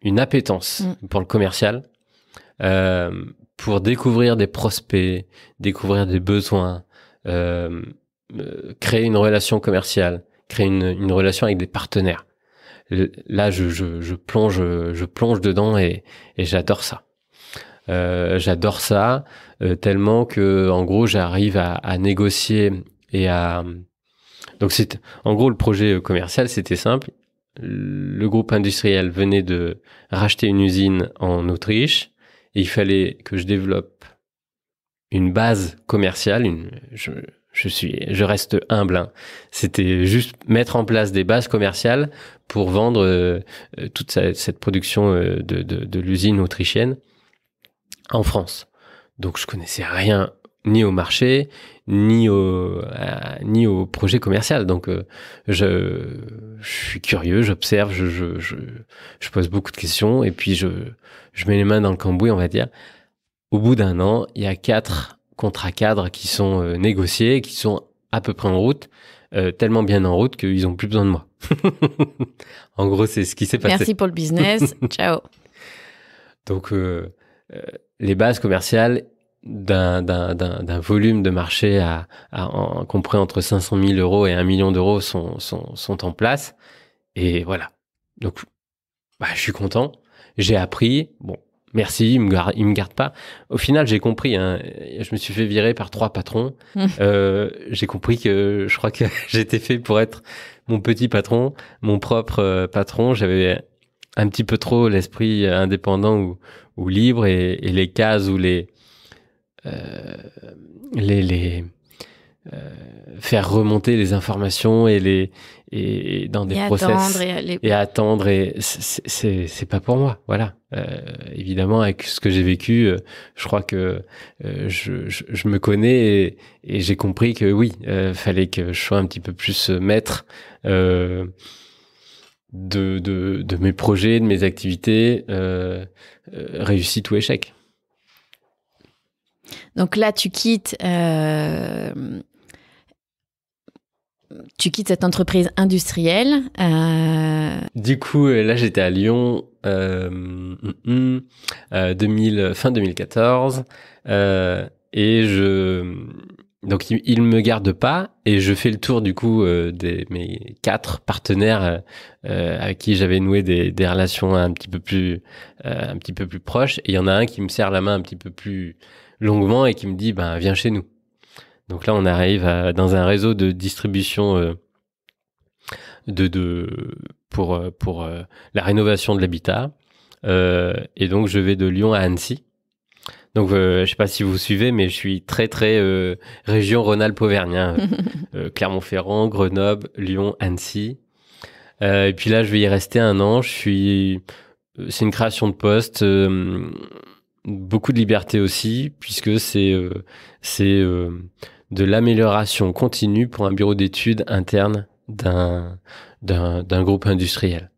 une appétence pour le commercial, pour découvrir des prospects, découvrir des besoins, créer une relation commerciale, créer une relation avec des partenaires. Là, je plonge dedans et j'adore ça. J'adore ça tellement que, en gros, j'arrive à négocier et à... Donc, en gros, le projet commercial, c'était simple. Le groupe industriel venait de racheter une usine en Autriche et il fallait que je développe une base commerciale. Je reste humble, hein. C'était juste mettre en place des bases commerciales pour vendre toute cette production de l'usine autrichienne en France. Donc, je connaissais rien ni au marché, ni au projet commercial. Donc, je suis curieux, j'observe, je pose beaucoup de questions et puis je mets les mains dans le cambouis, on va dire. Au bout d'un an, il y a 4 contrats cadres qui sont négociés, qui sont à peu près en route, tellement bien en route qu'ils n'ont plus besoin de moi. En gros, c'est ce qui s'est passé. Merci pour le business. Ciao. Donc, les bases commerciales, d'un volume de marché compris entre 500 000 euros et 1 million d'euros sont en place. Et voilà. Donc, je suis content. J'ai appris. Bon, merci, il me garde pas. Au final, j'ai compris, hein, je me suis fait virer par 3 patrons. J'ai compris que je crois que j'étais fait pour être mon petit patron, mon propre patron. J'avais un petit peu trop l'esprit indépendant ou libre et les cases ou les faire remonter les informations et dans des process attendre et c'est pas pour moi. Voilà. Évidemment, avec ce que j'ai vécu, je crois que je me connais et j'ai compris que oui, fallait que je sois un petit peu plus maître de mes projets, de mes activités, réussite ou échec. Donc là, tu quittes cette entreprise industrielle. Du coup, là, j'étais à Lyon fin 2014. Et donc, il me garde pas. Et je fais le tour, du coup, mes 4 partenaires avec qui j'avais noué des relations un petit peu plus proches. Et il y en a un qui me serre la main un petit peu plus longuement et qui me dit, viens chez nous. Donc là, on arrive dans un réseau de distribution pour la rénovation de l'habitat. Et donc, je vais de Lyon à Annecy. Donc, je sais pas si vous suivez, mais je suis très, très région Rhône-Alpes-Auvergne. Clermont-Ferrand, Grenoble, Lyon, Annecy. Et puis là, je vais y rester 1 an. C'est une création de poste. Beaucoup de liberté aussi, puisque c'est de l'amélioration continue pour un bureau d'études interne d'un groupe industriel.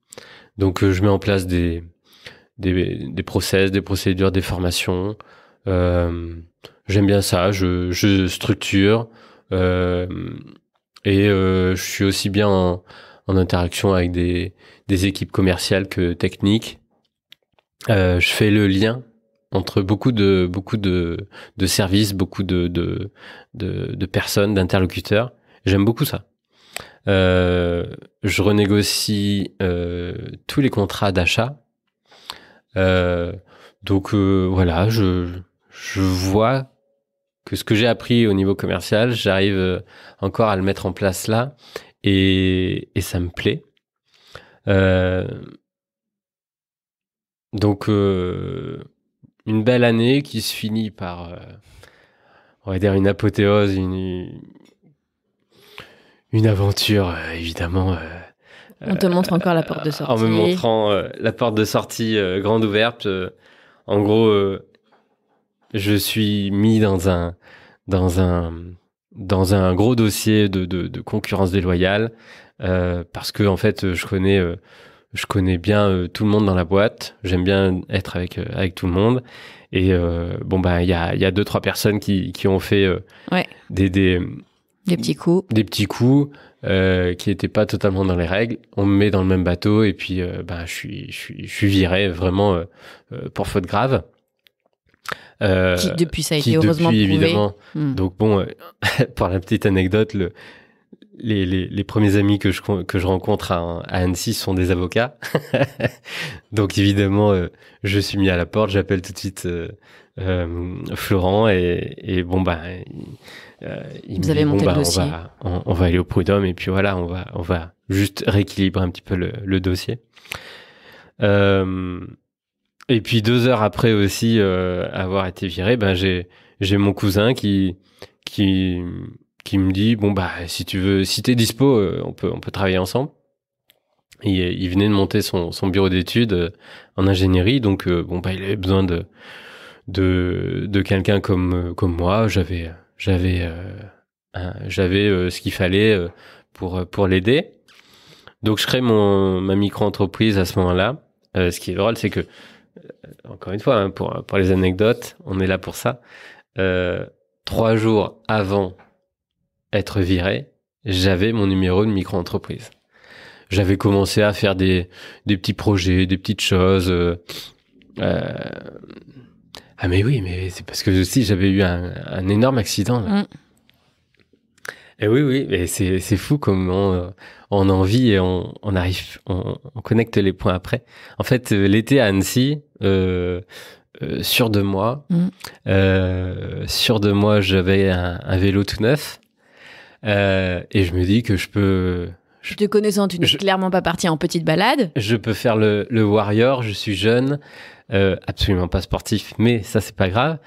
Donc, je mets en place des process, des procédures, des formations. J'aime bien ça. Je structure et je suis aussi bien en interaction avec des équipes commerciales que techniques. Je fais le lien entre beaucoup de services, beaucoup de personnes, d'interlocuteurs. J'aime beaucoup ça. Je renégocie tous les contrats d'achat. Donc voilà, je vois que ce que j'ai appris au niveau commercial, j'arrive encore à le mettre en place là et ça me plaît. Donc une belle année qui se finit par, on va dire, une apothéose, une aventure, évidemment. On te montre encore la porte de sortie. En me montrant la porte de sortie grande ouverte. En gros, je suis mis dans un gros dossier de concurrence déloyale parce que en fait, je connais bien tout le monde dans la boîte. J'aime bien être avec tout le monde. Et il y a 2-3 personnes qui ont fait des petits coups. Des petits coups qui n'étaient pas totalement dans les règles. On me met dans le même bateau et puis je suis viré vraiment pour faute grave. Qui depuis ça a été heureusement prouvé. Évidemment. Donc bon, pour la petite anecdote, les premiers amis que je rencontre à Annecy sont des avocats. Donc évidemment, je suis mis à la porte, j'appelle tout de suite Florent et bon il vous me avez dit monté le dossier. On va aller au prud'homme et puis voilà, on va juste rééquilibrer un petit peu le dossier. Et puis 2 heures après aussi avoir été viré, j'ai mon cousin qui me dit si t'es dispo, on peut travailler ensemble. Et il venait de monter son bureau d'études en ingénierie, donc il avait besoin de quelqu'un comme moi. J'avais ce qu'il fallait pour l'aider. Donc je crée ma micro-entreprise à ce moment-là. Ce qui est drôle, c'est que encore une fois, hein, pour les anecdotes, on est là pour ça. 3 jours avant être viré, j'avais mon numéro de micro-entreprise. J'avais commencé à faire des petits projets, des petites choses, Ah mais oui, mais c'est parce que aussi j'avais eu un énorme accident là. Et oui, mais c'est fou comment on en vit et on arrive, on connecte les points après. En fait, l'été à Annecy, sûr de moi, j'avais un vélo tout neuf et je me dis que je peux. Te connaissant, tu n'es clairement pas parti en petite balade. Je peux faire le warrior, je suis jeune, absolument pas sportif, mais ça c'est pas grave.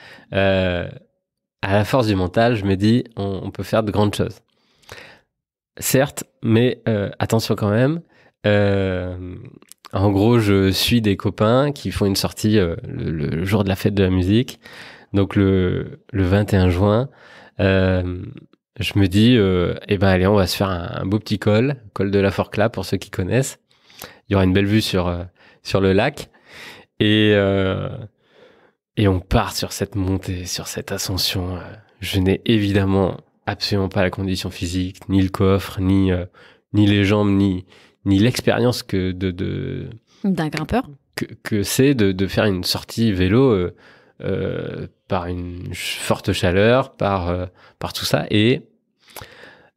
À la force du mental, je me dis on peut faire de grandes choses. Certes, mais attention quand même. En gros, je suis des copains qui font une sortie le jour de la fête de la musique, donc le 21 juin. Je me dis, eh ben allez, on va se faire un beau petit col de la Forclaz pour ceux qui connaissent. Il y aura une belle vue sur le lac et on part sur cette montée, sur cette ascension. Je n'ai évidemment absolument pas la condition physique, ni le coffre, ni les jambes, ni l'expérience d'un grimpeur que c'est de faire une sortie vélo par une forte chaleur, par tout ça, et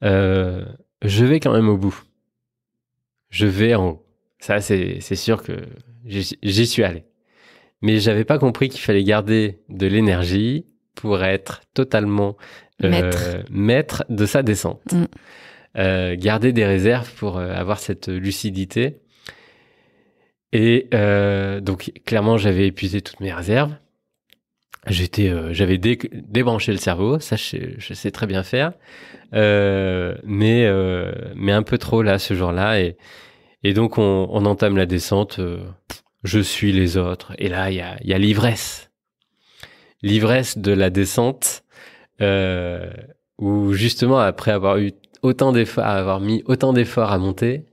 je vais quand même au bout. Je vais en haut. Ça, c'est sûr que j'y suis allé. Mais j'avais pas compris qu'il fallait garder de l'énergie pour être totalement maître de sa descente. Garder des réserves pour avoir cette lucidité. Et donc, clairement, j'avais épuisé toutes mes réserves. J'avais débranché le cerveau, ça je sais très bien faire, mais un peu trop là ce jour-là, et donc on entame la descente. Je suis les autres, et là il y a l'ivresse de la descente, où justement après avoir eu mis autant d'efforts à monter,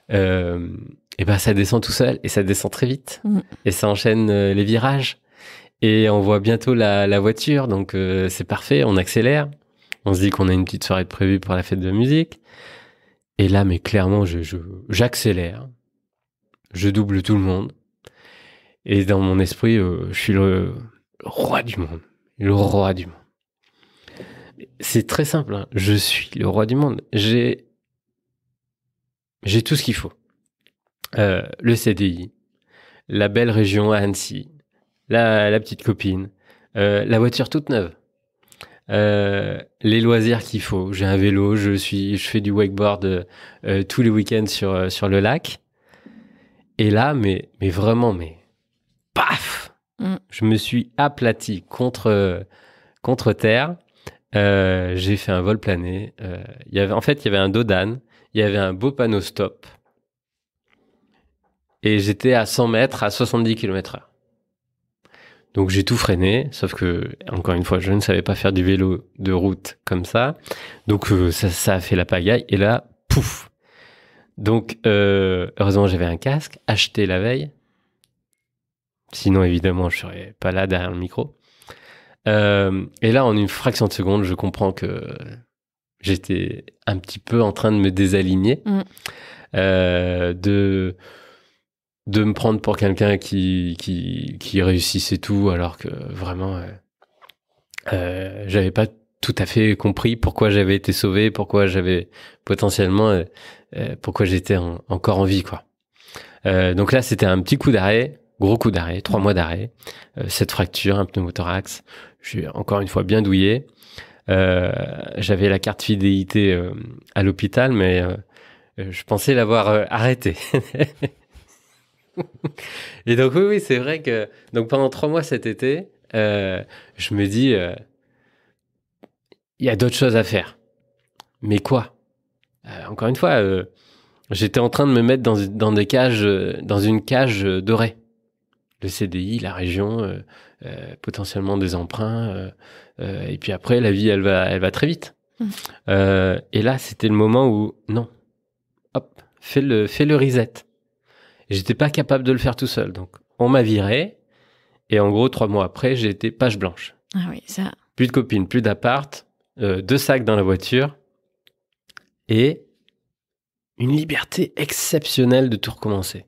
et ben ça descend tout seul, et ça descend très vite, et ça enchaîne les virages. Et on voit bientôt la voiture, donc c'est parfait, on accélère. On se dit qu'on a une petite soirée de prévue pour la fête de la musique. Et là, mais clairement, j'accélère. Je double tout le monde. Et dans mon esprit, je suis le roi du monde. Le roi du monde. C'est très simple, hein. Je suis le roi du monde. J'ai tout ce qu'il faut. Le CDI, la belle région à Annecy, la petite copine, la voiture toute neuve, les loisirs qu'il faut. J'ai un vélo, je fais du wakeboard tous les week-ends sur le lac. Et là, mais vraiment, paf, je me suis aplati contre terre. J'ai fait un vol plané. Il y avait un dos d'âne, il y avait un beau panneau stop. Et j'étais à 100 mètres à 70 km/h. Donc j'ai tout freiné, sauf que, encore une fois, je ne savais pas faire du vélo de route comme ça. Donc ça a fait la pagaille, et là, pouf. Donc heureusement j'avais un casque, acheté la veille. Sinon évidemment je serais pas là derrière le micro. Et là, en une fraction de seconde, je comprends que j'étais un petit peu en train de me désaligner, de me prendre pour quelqu'un qui réussissait tout, alors que vraiment, j'avais pas tout à fait compris pourquoi j'avais été sauvé, pourquoi j'avais potentiellement, pourquoi j'étais encore en vie, quoi. Donc là, c'était un petit coup d'arrêt, gros coup d'arrêt, 3 mois d'arrêt, 7 fractures, un pneumothorax. Je suis encore une fois bien douillé. J'avais la carte fidélité à l'hôpital, mais je pensais l'avoir arrêté. Et donc oui, c'est vrai que donc pendant 3 mois cet été, je me dis, il y a d'autres choses à faire. Mais quoi? Encore une fois, j'étais en train de me mettre dans des cages, dans une cage dorée. Le CDI, la région, potentiellement des emprunts, et puis après la vie, elle va très vite. Et là, c'était le moment où non, hop, fais le reset. Et j'étais pas capable de le faire tout seul, donc on m'a viré, et en gros 3 mois après, j'ai été page blanche. Ah oui, ça. Plus de copines, plus d'appart, 2 sacs dans la voiture, et une liberté exceptionnelle de tout recommencer,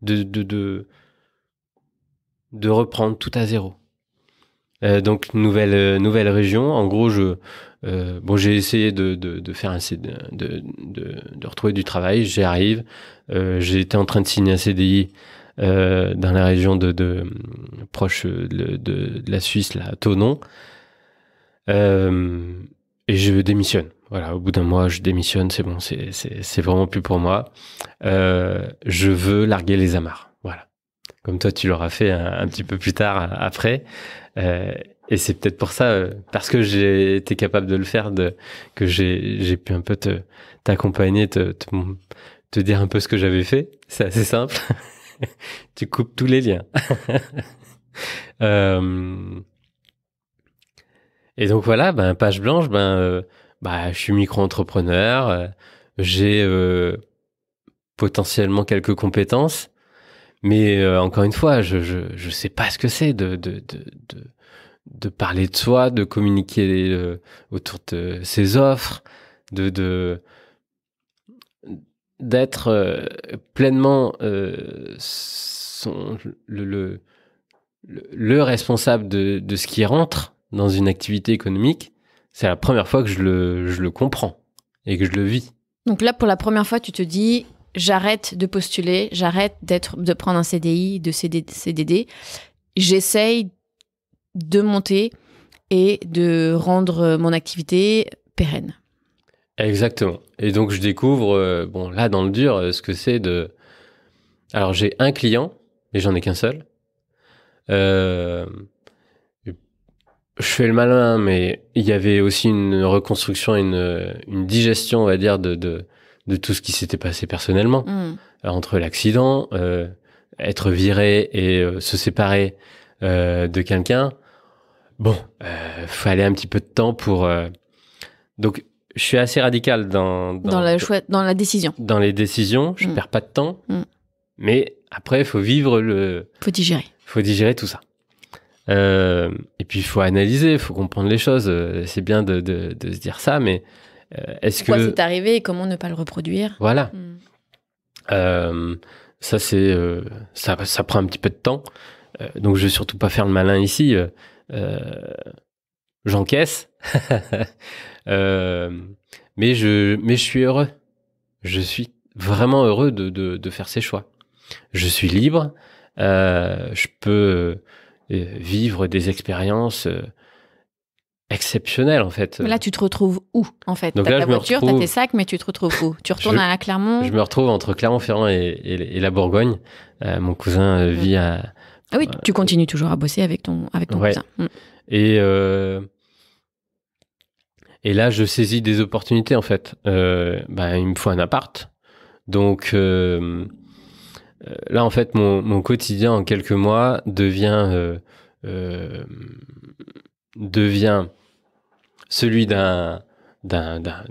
de reprendre tout à zéro. Donc nouvelle région. En gros, j'ai essayé de faire de retrouver du travail. J'y arrive. J'ai été en train de signer un CDI dans la région proche de la Suisse, là, à Thonon. Et je démissionne. Voilà, au bout d'un mois, je démissionne. C'est bon, c'est vraiment plus pour moi. Je veux larguer les amarres. Voilà. Comme toi, tu l'auras fait un petit peu plus tard après. Et c'est peut-être pour ça, parce que j'ai été capable de le faire, que j'ai pu un peu t'accompagner, te dire un peu ce que j'avais fait. C'est assez simple. Tu coupes tous les liens. Et donc voilà, page blanche, je suis micro-entrepreneur, j'ai potentiellement quelques compétences, mais encore une fois, je sais pas ce que c'est de parler de soi, de communiquer autour de ses offres, d'être pleinement le responsable de ce qui rentre dans une activité économique. C'est la première fois que je le comprends et que je le vis. Donc là, pour la première fois, tu te dis, j'arrête de postuler, j'arrête de prendre un CDI, de CDD. J'essaye de monter et de rendre mon activité pérenne. Exactement. Et donc, je découvre, là, dans le dur, ce que c'est de... Alors, j'ai un client, mais j'en ai qu'un seul. Je fais le malin, mais il y avait aussi une reconstruction, une digestion, on va dire, de tout ce qui s'était passé personnellement. Entre l'accident, être viré et se séparer de quelqu'un. Bon, fallait un petit peu de temps pour... Donc, je suis assez radical dans la décision. Dans les décisions, je perds pas de temps. Mais après, il faut vivre faut digérer tout ça. Et puis, il faut analyser, il faut comprendre les choses. C'est bien de se dire ça, mais pourquoi c'est arrivé et comment ne pas le reproduire? Voilà. Ça, ça prend un petit peu de temps. Donc, je vais surtout pas faire le malin ici. J'encaisse. Mais je suis heureux. Je suis vraiment heureux de faire ces choix. Je suis libre. Je peux vivre des expériences exceptionnelles, en fait. Mais là, tu te retrouves où, en fait? Donc t'as là, ta voiture, t'as tes sacs, mais tu te retrouves où? Tu retournes à Clermont? Je me retrouve entre Clermont-Ferrand et la Bourgogne. Mon cousin vit à... Ah oui, tu continues toujours à bosser avec ton cousin. Et là, je saisis des opportunités, en fait. Il me faut un appart. Donc, là, en fait, mon quotidien, en quelques mois, devient celui d'un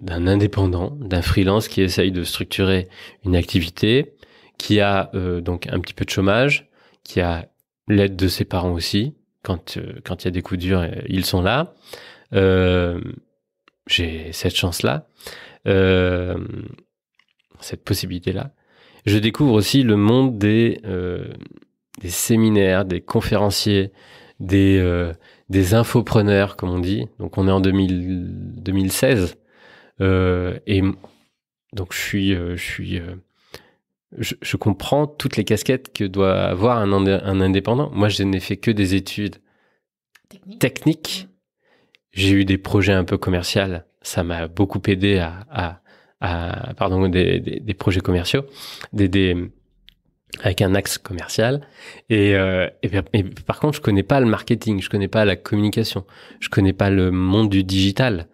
indépendant, d'un freelance qui essaye de structurer une activité, qui a donc un petit peu de chômage, qui a l'aide de ses parents aussi. Quand il y a des coups durs, ils sont là. J'ai cette chance-là, cette possibilité-là. Je découvre aussi le monde des séminaires, des conférenciers, des infopreneurs, comme on dit. Donc, on est en 2016. Et donc, je comprends toutes les casquettes que doit avoir un indépendant. Moi, je n'ai fait que des études techniques. J'ai eu des projets un peu commerciaux. Ça m'a beaucoup aidé des projets commerciaux, avec un axe commercial. Et par contre, je connais pas le marketing, je connais pas la communication, je connais pas le monde du digital.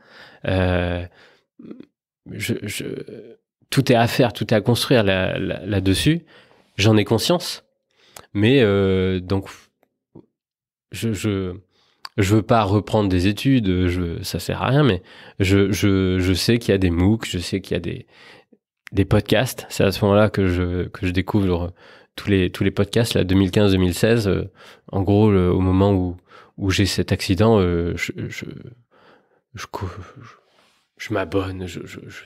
Tout est à faire, tout est à construire là-dessus. J'en ai conscience, mais donc je veux pas reprendre des études, ça sert à rien, mais je sais qu'il y a des MOOC, je sais qu'il y a des podcasts. C'est à ce moment-là que je découvre tous les podcasts, là, 2015-2016. En gros, au moment où j'ai cet accident, je m'abonne, je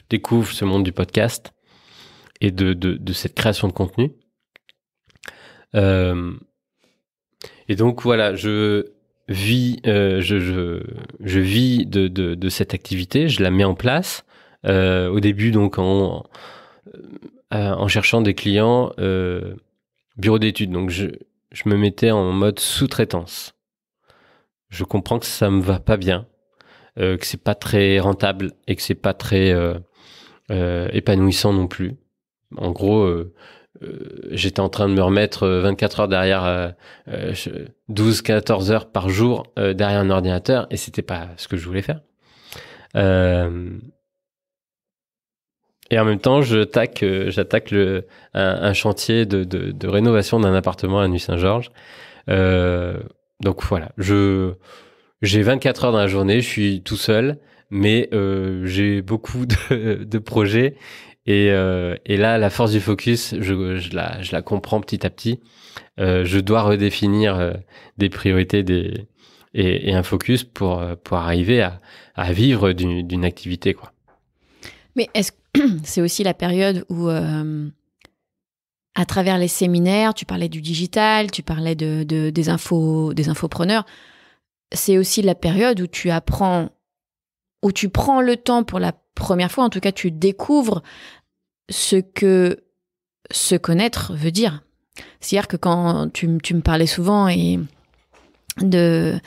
découvre ce monde du podcast et de cette création de contenu. Et donc voilà, je vis de cette activité, je la mets en place. Au début, donc, en cherchant des clients bureau d'études. Donc, je me mettais en mode sous-traitance. Je comprends que ça me va pas bien, que c'est pas très rentable et que c'est pas très épanouissant non plus. En gros, j'étais en train de me remettre 24 heures derrière 12-14 heures par jour derrière un ordinateur et c'était pas ce que je voulais faire. Et en même temps, j'attaque un chantier de rénovation d'un appartement à Nuit-Saint-Georges. Donc voilà, j'ai 24 heures dans la journée, je suis tout seul, mais j'ai beaucoup de projets. Et là, la force du focus, je la comprends petit à petit. Je dois redéfinir des priorités et un focus pour arriver à vivre d'une activité, quoi. Mais est-ce que c'est aussi la période où, à travers les séminaires, tu parlais du digital, tu parlais des infopreneurs, c'est aussi la période où tu apprends, où tu prends le temps pour la première fois, en tout cas tu découvres ce que se connaître veut dire. C'est-à-dire que quand tu me parlais souvent d'un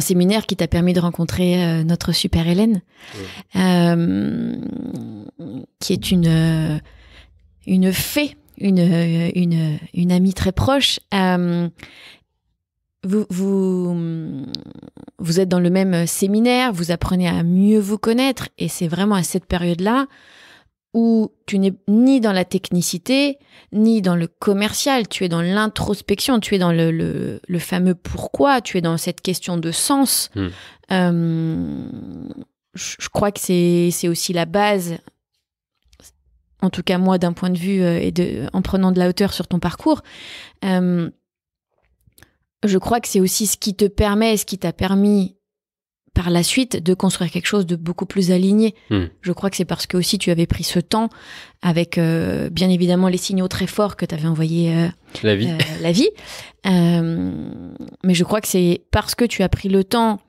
séminaire qui t'a permis de rencontrer notre super Hélène, qui est une fée, une amie très proche. Vous êtes dans le même séminaire, vous apprenez à mieux vous connaître, et c'est vraiment à cette période-là où tu n'es ni dans la technicité, ni dans le commercial, tu es dans l'introspection, tu es dans le fameux pourquoi, tu es dans cette question de sens. Je crois que c'est aussi la base, en tout cas moi d'un point de vue en prenant de la hauteur sur ton parcours, je crois que c'est aussi ce qui te permet, ce qui t'a permis par la suite de construire quelque chose de beaucoup plus aligné. Je crois que c'est parce que aussi tu avais pris ce temps avec bien évidemment les signaux très forts que tu avais envoyés la vie. Mais je crois que c'est parce que tu as pris le temps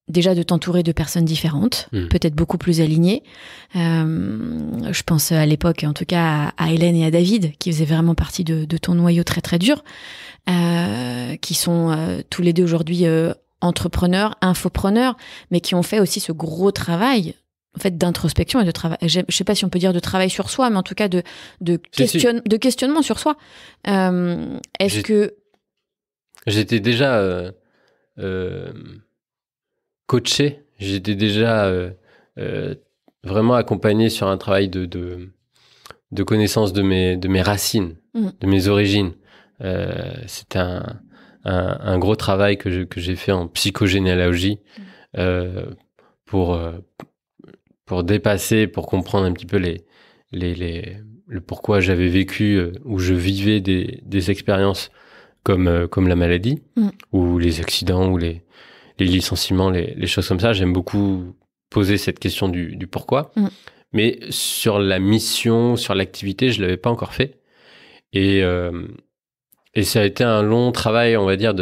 déjà de t'entourer de personnes différentes, peut-être beaucoup plus alignées. Je pense à l'époque, en tout cas, à Hélène et à David, qui faisaient vraiment partie de ton noyau très très dur, qui sont tous les deux aujourd'hui entrepreneurs, infopreneurs, mais qui ont fait aussi ce gros travail en fait d'introspection et de travail. Je sais pas si on peut dire de travail sur soi, mais en tout cas de questionnement sur soi. J'étais déjà coaché, j'étais déjà vraiment accompagné sur un travail de connaissance de mes racines, de mes origines. C'était un gros travail que j'ai fait en psychogénéalogie pour dépasser, pour comprendre un petit peu le pourquoi j'avais vécu ou je vivais des expériences comme la maladie ou les accidents ou les licenciements, les choses comme ça. J'aime beaucoup poser cette question du pourquoi. Mais sur la mission, sur l'activité, je l'avais pas encore fait. Et ça a été un long travail, on va dire,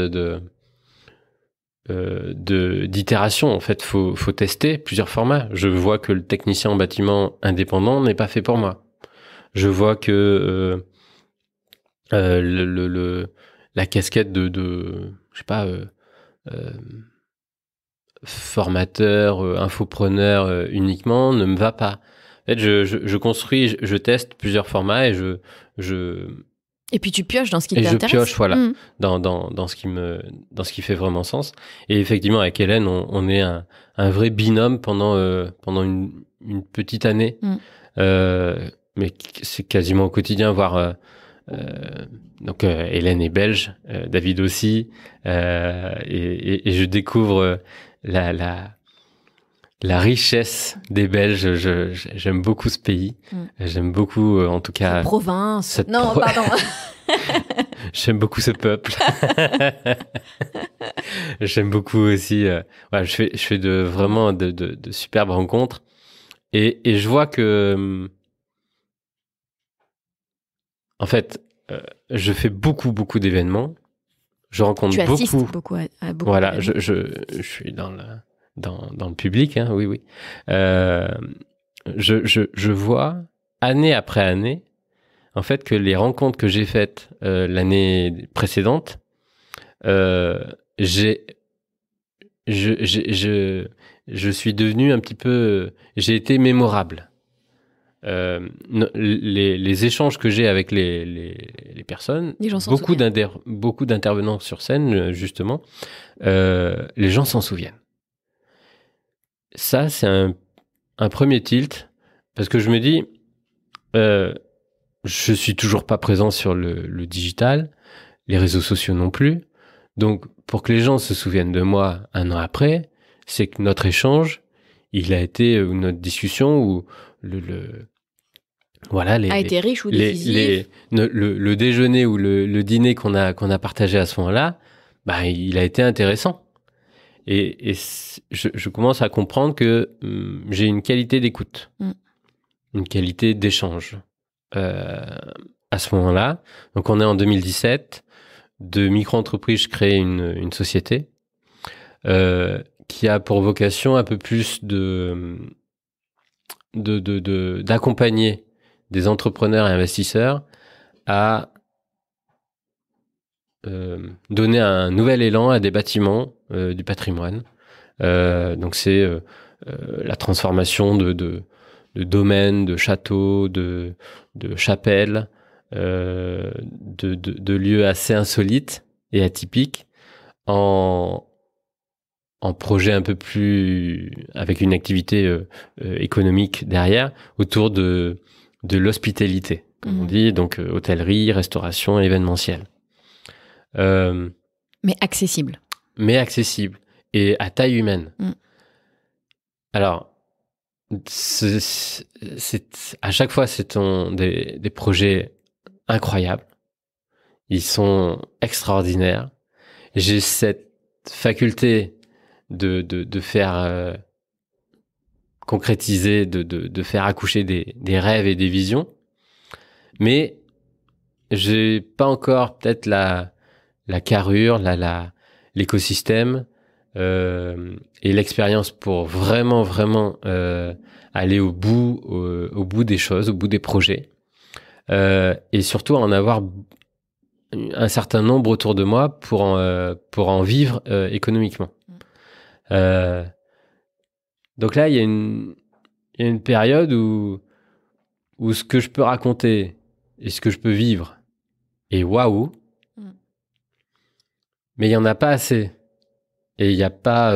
d'itération. En fait, faut tester plusieurs formats. Je vois que le technicien en bâtiment indépendant n'est pas fait pour moi. Je vois que la casquette je sais pas, formateur, infopreneur uniquement ne me va pas. En fait, je construis, je teste plusieurs formats et et puis tu pioches dans ce qui t'intéresse. Et je pioche, voilà, dans ce qui fait vraiment sens. Et effectivement, avec Hélène, on est un vrai binôme pendant une petite année. Mais c'est quasiment au quotidien, voire donc Hélène est belge, David aussi, et je découvre la richesse des Belges. J'aime beaucoup ce pays. J'aime beaucoup, en tout cas... Cette province. Pardon. J'aime beaucoup ce peuple. J'aime beaucoup aussi... je fais vraiment de superbes rencontres. Et je vois que... en fait, je fais beaucoup d'événements. je rencontre Tu assistes beaucoup. beaucoup à beaucoup Voilà, d'événements. je suis dans le public, hein, oui. Je vois année après année, en fait, que les rencontres que j'ai faites l'année précédente, j'ai, je suis devenu un petit peu, j'ai été mémorable. Les échanges que j'ai avec les personnes, Les gens s'en souviennent. beaucoup d'intervenants sur scène, justement, les gens s'en souviennent. Ça, c'est un premier tilt, parce que je me dis, je suis toujours pas présent sur le digital, les réseaux sociaux non plus. Donc, pour que les gens se souviennent de moi un an après, c'est que notre échange, il a été, ou notre discussion, ou voilà, A été riche ou décisif. le déjeuner ou le dîner qu'on a partagé à ce moment-là, bah, il a été intéressant. Et je commence à comprendre que j'ai une qualité d'écoute, une qualité d'échange à ce moment-là. Donc, on est en 2017. De micro-entreprise, je crée une société qui a pour vocation un peu plus d'accompagner des entrepreneurs et investisseurs à donner un nouvel élan à des bâtiments du patrimoine. Donc c'est la transformation de domaines, de châteaux, de chapelles, de lieux assez insolites et atypiques en projet un peu plus avec une activité économique derrière autour de l'hospitalité, comme on dit, donc hôtellerie, restauration, événementiel. Mais accessible. Mais accessible et à taille humaine. Alors, à chaque fois, c'est des projets incroyables. Ils sont extraordinaires. J'ai cette faculté de faire concrétiser, de faire accoucher des rêves et des visions. Mais j'ai pas encore peut-être la carrure, l'écosystème et l'expérience pour vraiment aller au bout des choses, au bout des projets, et surtout en avoir un certain nombre autour de moi pour en vivre économiquement. Donc là, il y a une période où ce que je peux raconter et ce que je peux vivre est waouh, mais il y en a pas assez. Et il n'y a pas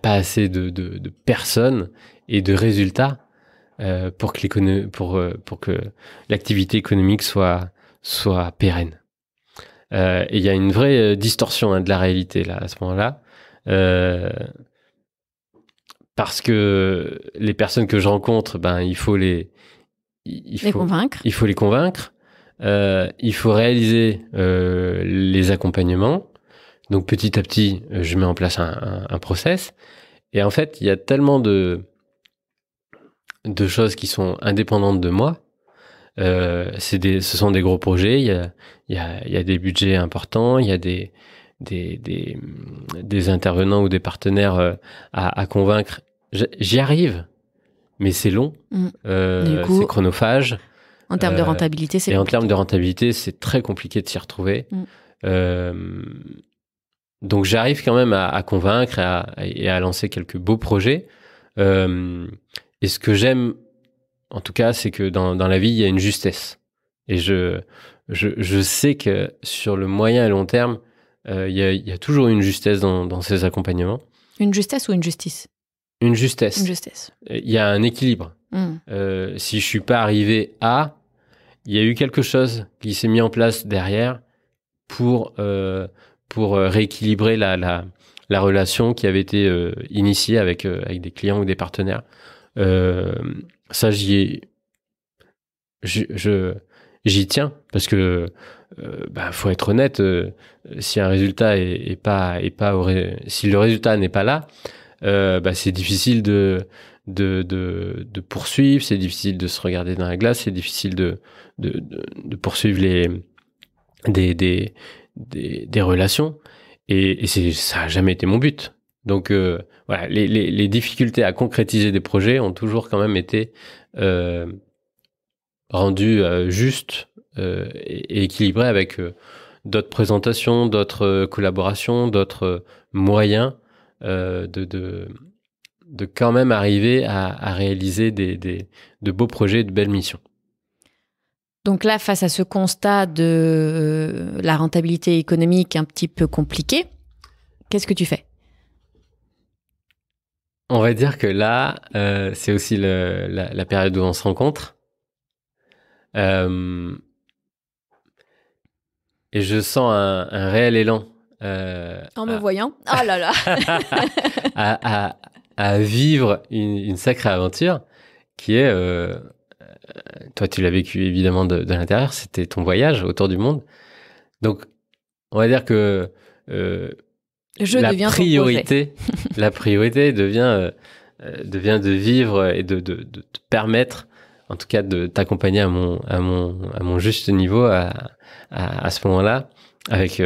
assez de personnes et de résultats pour que l'activité économique soit pérenne. Et il y a une vraie distorsion de la réalité là à ce moment-là, parce que les personnes que je rencontre, ben il faut les convaincre. Il faut les convaincre. Il faut réaliser les accompagnements. Donc petit à petit, je mets en place un process. Et en fait, il y a tellement de choses qui sont indépendantes de moi. Ce sont des gros projets. Il y a des budgets importants. Il y a des intervenants ou des partenaires à convaincre. J'y arrive, mais c'est long. Du coup, c'est chronophage. En termes de rentabilité, c'est compliqué. Et en termes de rentabilité, c'est très compliqué de s'y retrouver. Donc j'arrive quand même à convaincre et à lancer quelques beaux projets. Et ce que j'aime, en tout cas, c'est que dans la vie, il y a une justesse. Et je sais que sur le moyen et long terme, il y a toujours une justesse dans ces accompagnements. Une justesse ou une justice ? Une justesse. Une justesse. Il y a un équilibre. Si je suis pas arrivé à, il y a eu quelque chose qui s'est mis en place derrière pour rééquilibrer la relation qui avait été initiée avec des clients ou des partenaires. Ça, j'y tiens parce que faut être honnête. Si un résultat si le résultat n'est pas là, c'est difficile de poursuivre, c'est difficile de se regarder dans la glace, c'est difficile de poursuivre des relations. Et ça a jamais été mon but. Donc voilà, les difficultés à concrétiser des projets ont toujours quand même été rendues justes et équilibrées avec d'autres présentations, d'autres collaborations, d'autres moyens de quand même arriver à réaliser de beaux projets, de belles missions. Donc là, face à ce constat de la rentabilité économique un petit peu compliquée, qu'est-ce que tu fais? On va dire que là, c'est aussi la période où on se rencontre. Et je sens un réel élan. En me voyant? Oh là là. à vivre une sacrée aventure qui est... toi, tu l'as vécu évidemment de l'intérieur, c'était ton voyage autour du monde. Donc, on va dire que la priorité devient de vivre et de te permettre, en tout cas, de t'accompagner à mon juste niveau à ce moment-là, avec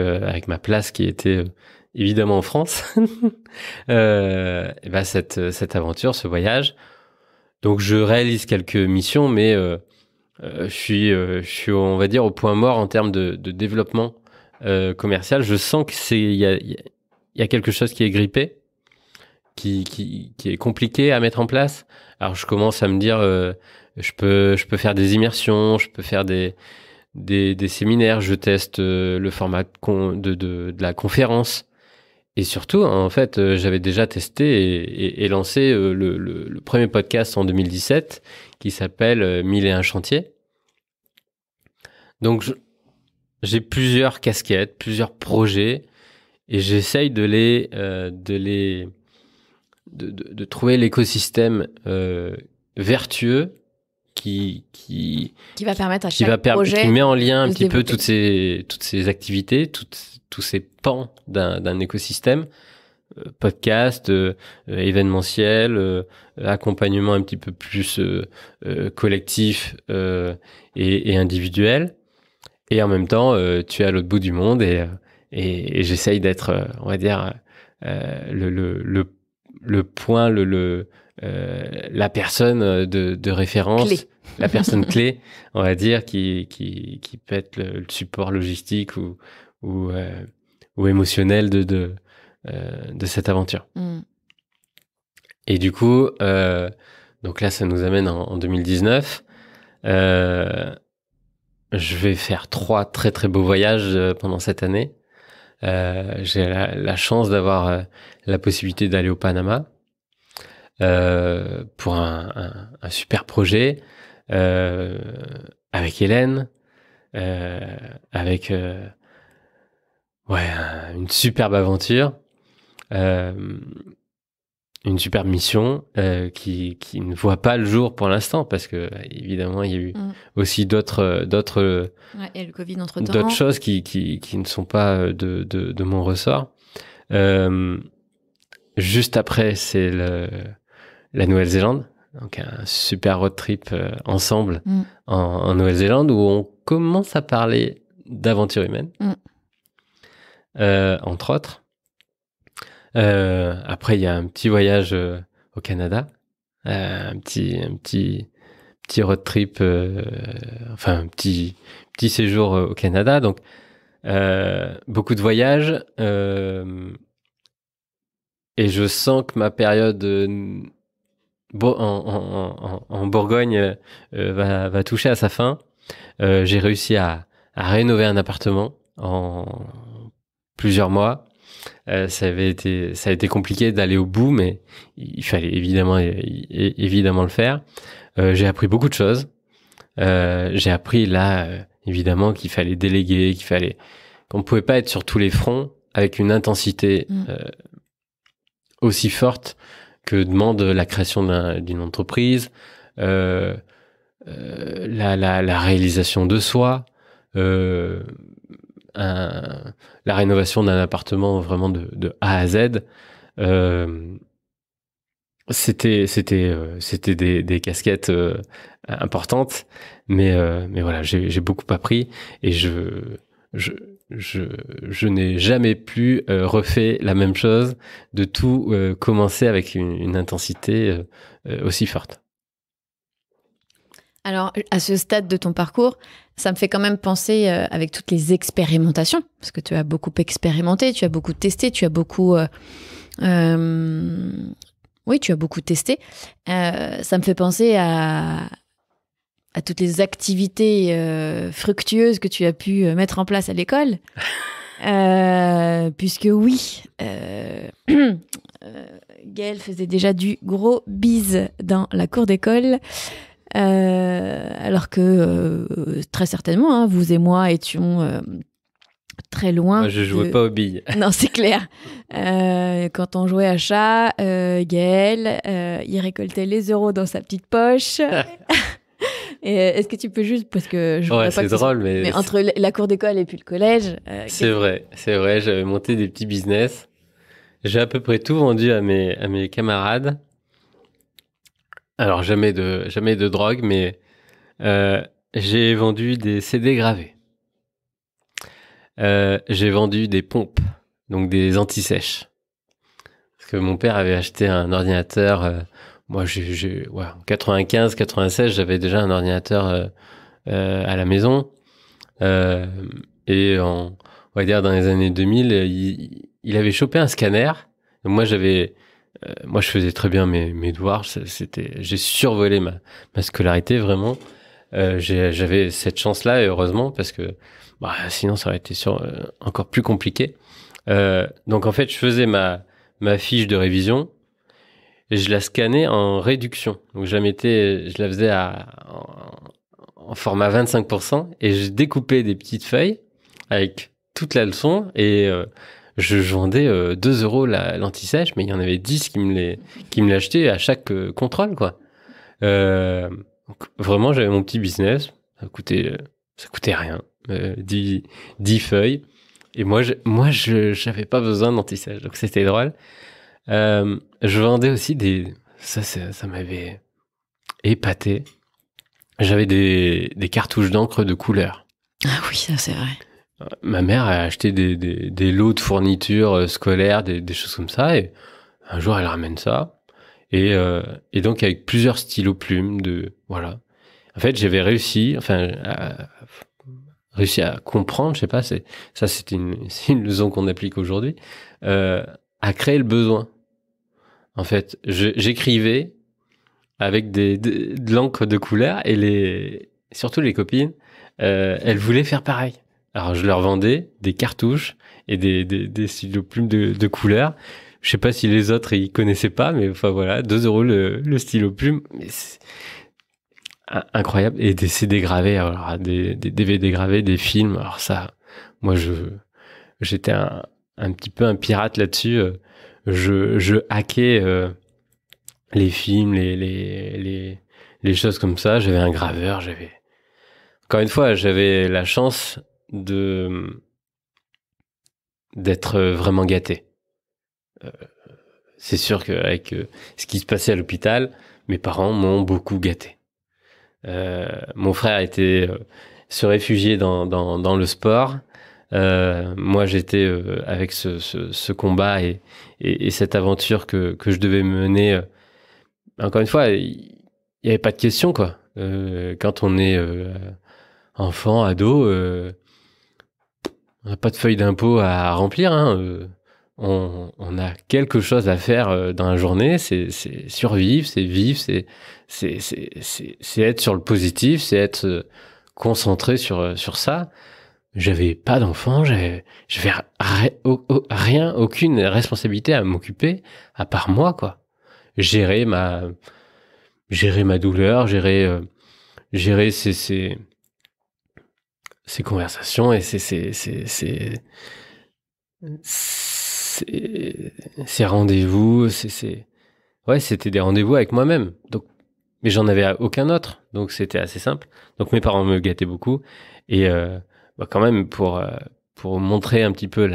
ma place qui était évidemment en France. Et ben cette aventure, ce voyage. Donc, je réalise quelques missions, mais je suis, on va dire, au point mort en termes de développement commercial. Je sens que il y a quelque chose qui est grippé, qui est compliqué à mettre en place. Alors, je commence à me dire, je peux faire des immersions, je peux faire des séminaires, je teste le format de la conférence. Et surtout, en fait, j'avais déjà testé et lancé le premier podcast en 2017 qui s'appelle 1001 chantiers. Donc, j'ai plusieurs casquettes, plusieurs projets et j'essaye de trouver l'écosystème vertueux qui va permettre à chaque projet qui met en lien un petit peu toutes ces activités, tous ces pans d'un écosystème, podcast, événementiel, accompagnement un petit peu plus collectif et individuel. Et en même temps, tu es à l'autre bout du monde et j'essaye d'être, on va dire, le point, la personne de référence, clé. la personne clé, on va dire, qui peut être le support logistique ou émotionnel de cette aventure. Et du coup, donc là, ça nous amène en 2019. Je vais faire 3 très très beaux voyages pendant cette année. J'ai la chance d'avoir la possibilité d'aller au Panama pour un super projet avec Hélène, avec une superbe aventure, une superbe mission qui ne voit pas le jour pour l'instant parce que évidemment il y a eu aussi d'autres et le Covid entre-temps. D'autres choses qui ne sont pas de mon ressort. Juste après, c'est la Nouvelle-Zélande. Donc, un super road trip ensemble en Nouvelle-Zélande où on commence à parler d'aventure humaine, entre autres. Après, il y a un petit voyage au Canada, un petit road trip, enfin un petit séjour au Canada. Donc, beaucoup de voyages. Et je sens que ma période en Bourgogne va toucher à sa fin. J'ai réussi à rénover un appartement en plusieurs mois. Ça a été compliqué d'aller au bout, mais il fallait évidemment le faire. J'ai appris beaucoup de choses. J'ai appris là, évidemment, qu'il fallait déléguer, qu'on ne pouvait pas être sur tous les fronts avec une intensité aussi forte que demande la création d'une entreprise, la réalisation de soi, la rénovation d'un appartement vraiment de A à Z. C'était des casquettes importantes, mais voilà, j'ai beaucoup appris et je, je n'ai jamais plus refait la même chose, de tout commencer avec une intensité aussi forte. Alors, à ce stade de ton parcours, ça me fait quand même penser, avec toutes les expérimentations, parce que tu as beaucoup expérimenté, tu as beaucoup testé, tu as beaucoup... oui, tu as beaucoup testé. Ça me fait penser à toutes les activités fructueuses que tu as pu mettre en place à l'école. Puisque oui, Gaëlle faisait déjà du gros bise dans la cour d'école. Alors que très certainement, hein, vous et moi étions très loin. Moi, je jouais pas aux billes. Non, c'est clair. Quand on jouait à chat, Gaël, il récoltait les euros dans sa petite poche. Et est-ce que tu peux juste, parce que je voudrais pas c'est que drôle, mais entre la cour d'école et puis le collège. c'est vrai. J'avais monté des petits business. J'ai à peu près tout vendu à mes camarades. Alors jamais de drogue, mais j'ai vendu des CD gravés. J'ai vendu des pompes, donc des anti-sèches. Parce que mon père avait acheté un ordinateur. Moi, en 95, 96, j'avais déjà un ordinateur à la maison. Et on va dire dans les années 2000, il avait chopé un scanner. Donc moi, je faisais très bien mes devoirs. J'ai survolé ma scolarité vraiment. J'avais cette chance-là, et heureusement, parce que sinon ça aurait été encore plus compliqué. Donc en fait, je faisais ma fiche de révision et je la scannais en réduction. Donc je la faisais en format 25% et je découpais des petites feuilles avec toute la leçon et je vendais 2 euros l'anti-sèche, mais il y en avait 10 qui me l'achetaient à chaque contrôle, quoi. Donc, vraiment, j'avais mon petit business. Ça coûtait rien. 10 feuilles. Et moi, j'avais pas besoin d'anti-sèche. Donc, c'était drôle. Je vendais aussi ça m'avait épaté. J'avais des cartouches d'encre de couleur. Ah oui, ça c'est vrai. Ma mère a acheté des lots de fournitures scolaires, des choses comme ça. Et un jour, elle ramène ça. Et donc, avec plusieurs stylos plumes, voilà. En fait, j'avais réussi à comprendre, je sais pas, c'est une leçon qu'on applique aujourd'hui, à créer le besoin. En fait, j'écrivais avec de l'encre de couleur et surtout les copines, elles voulaient faire pareil. Alors, je leur vendais des cartouches et des stylos plumes de couleur. Je sais pas si les autres ils connaissaient pas, mais enfin voilà, 2 euros le stylo plume, mais c'est incroyable. Et des CD gravés, alors des DVD gravés, des films. Alors ça, moi j'étais un petit peu un pirate là-dessus. Je hackais les films, les choses comme ça. J'avais un graveur, encore une fois, j'avais la chance d'être vraiment gâté. C'est sûr qu'avec ce qui se passait à l'hôpital, mes parents m'ont beaucoup gâté. Mon frère était se réfugier dans le sport. Moi, j'étais avec ce combat et cette aventure que je devais mener. Encore une fois, il n'y avait pas de question, quoi. Quand on est enfant, ado, on n'a pas de feuille d'impôt à remplir, hein. On a quelque chose à faire dans la journée, c'est survivre, c'est vivre, c'est être sur le positif, c'est être concentré sur ça. J'avais pas d'enfant, j'avais rien, aucune responsabilité à m'occuper à part moi, quoi. Gérer ma douleur, gérer ces conversations et ces rendez-vous, ouais, c'était des rendez-vous avec moi-même. Donc, mais j'en avais aucun autre, donc c'était assez simple. Donc mes parents me gâtaient beaucoup et quand même pour montrer un petit peu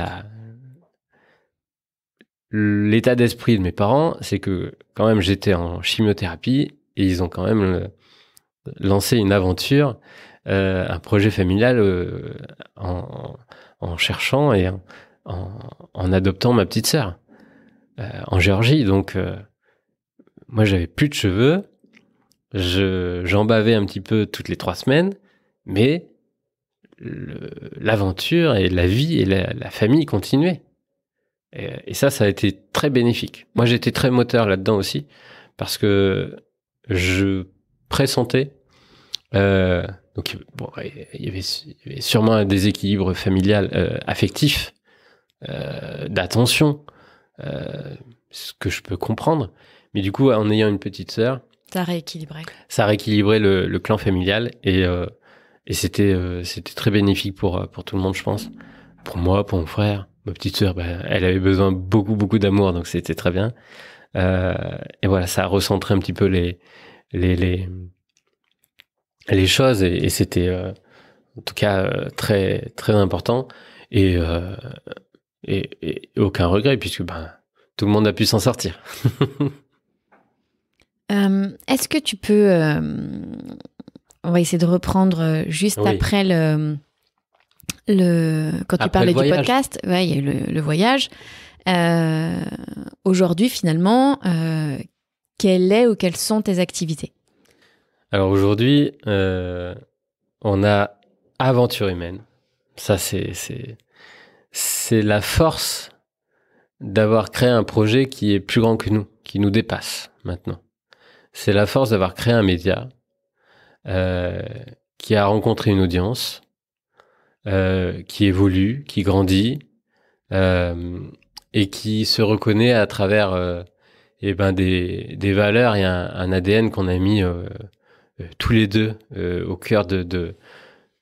l'état d'esprit de mes parents, c'est que quand même j'étais en chimiothérapie et ils ont quand même lancé une aventure, un projet familial en cherchant et en adoptant ma petite sœur en Géorgie. Donc, moi, j'avais plus de cheveux. J'en bavais un petit peu toutes les 3 semaines, mais l'aventure et la vie et la famille continuaient. Et ça a été très bénéfique. Moi, j'étais très moteur là-dedans aussi, parce que je pressentais. Donc, bon, il y avait sûrement un déséquilibre familial, affectif, d'attention, ce que je peux comprendre. Mais du coup, en ayant une petite sœur, ça a rééquilibré le clan familial et c'était très bénéfique pour tout le monde, je pense. Pour moi, pour mon frère, ma petite sœur, elle avait besoin beaucoup d'amour, donc c'était très bien. Et voilà, ça a recentré un petit peu les choses et c'était en tout cas très très important et aucun regret puisque tout le monde a pu s'en sortir. Est-ce que tu peux on va essayer de reprendre juste après quand tu parlais du podcast. Ouais, il y a eu le voyage. Aujourd'hui, finalement, quelles sont tes activités? Alors aujourd'hui, on a Aventure Humaine. Ça, c'est la force d'avoir créé un projet qui est plus grand que nous, qui nous dépasse maintenant. C'est la force d'avoir créé un média qui a rencontré une audience, qui évolue, qui grandit et qui se reconnaît à travers des valeurs et un ADN qu'on a mis tous les deux au cœur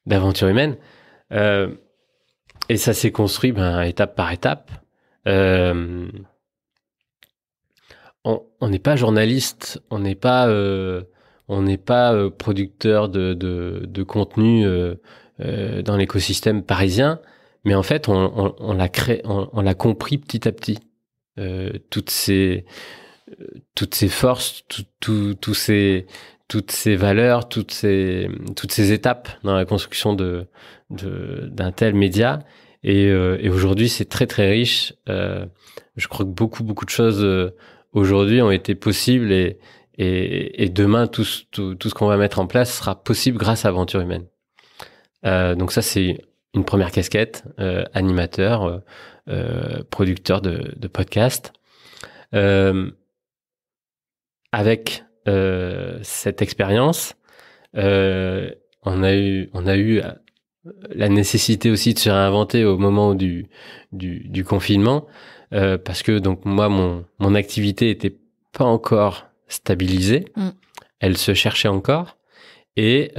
d'Aventure Humaine. Et ça s'est construit étape par étape. On n'est pas journaliste, on n'est pas producteur de contenu dans l'écosystème parisien, mais en fait on l'a créé, on l'a compris petit à petit. Toutes ces forces, toutes ces valeurs, toutes ces étapes dans la construction d'un tel média. Et aujourd'hui, c'est très très riche. Je crois que beaucoup de choses aujourd'hui ont été possibles et demain tout ce qu'on va mettre en place sera possible grâce à Aventure Humaine. Donc ça, c'est une première casquette, animateur, producteur de podcast. Avec cette expérience, on a eu la nécessité aussi de se réinventer au moment du confinement, parce que donc moi mon activité était pas encore stabilisée, elle se cherchait encore et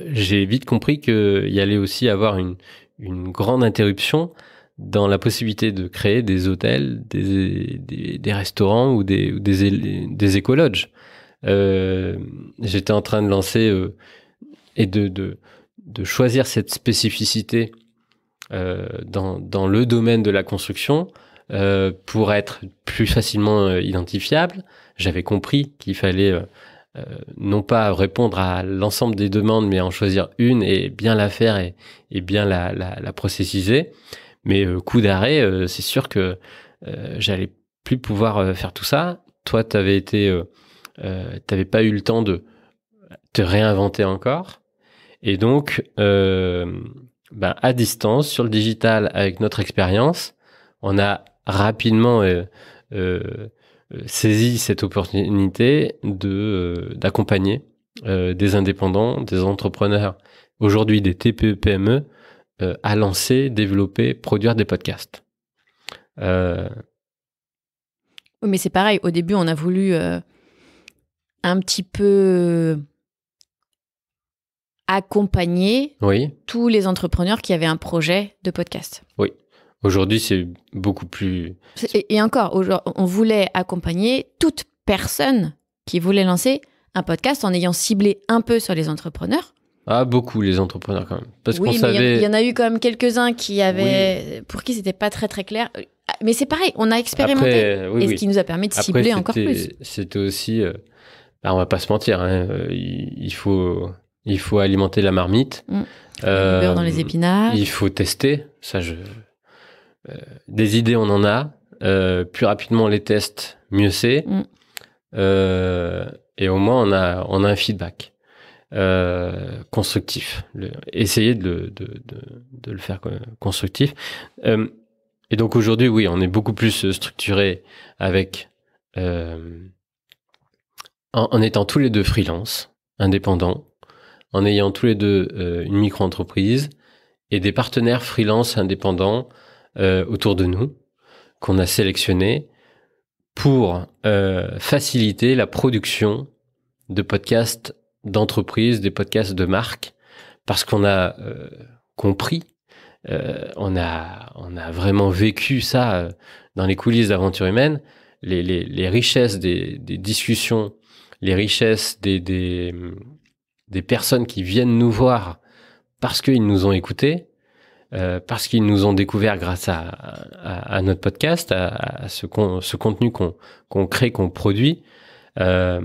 j'ai vite compris qu'il y allait aussi avoir une grande interruption dans la possibilité de créer des hôtels, des restaurants ou des écologes. J'étais en train de lancer et de choisir cette spécificité dans le domaine de la construction pour être plus facilement identifiable. J'avais compris qu'il fallait non pas répondre à l'ensemble des demandes, mais en choisir une et bien la faire et bien la processiser. Mais coup d'arrêt, c'est sûr que j'allais plus pouvoir faire tout ça. Toi, t'avais pas eu le temps de te réinventer encore. Et donc, à distance, sur le digital, avec notre expérience, on a rapidement saisi cette opportunité d'accompagner des indépendants, des entrepreneurs, aujourd'hui des TPE, PME, à lancer, développer, produire des podcasts. Oui, mais c'est pareil, au début, on a voulu un petit peu accompagner tous les entrepreneurs qui avaient un projet de podcast. Oui, aujourd'hui, c'est beaucoup plus... Et encore, on voulait accompagner toute personne qui voulait lancer un podcast en ayant ciblé un peu sur les entrepreneurs. Ah, beaucoup, les entrepreneurs, quand même. Parce oui, mais il y en a eu quand même quelques-uns pour qui c'était pas très, très clair. Mais c'est pareil, on a expérimenté. Après, ce qui nous a permis de cibler encore plus. C'était aussi... on va pas se mentir, hein, il faut il faut alimenter la marmite. Du beurre dans les épinards. Il faut tester. Des idées, on en a. Plus rapidement on les teste, mieux c'est. Et au moins on a un feedback constructif. Essayer de le faire constructif. Et donc aujourd'hui, oui, on est beaucoup plus structuré avec en étant tous les deux freelance, indépendants, en ayant tous les deux une micro-entreprise et des partenaires freelance indépendants autour de nous qu'on a sélectionnés pour faciliter la production de podcasts d'entreprise, des podcasts de marque, parce qu'on a compris, on a vraiment vécu ça dans les coulisses d'Aventure Humaine, les richesses des discussions, les richesses des personnes qui viennent nous voir parce qu'ils nous ont écoutés, parce qu'ils nous ont découvert grâce à notre podcast, à ce contenu qu'on crée, qu'on produit. La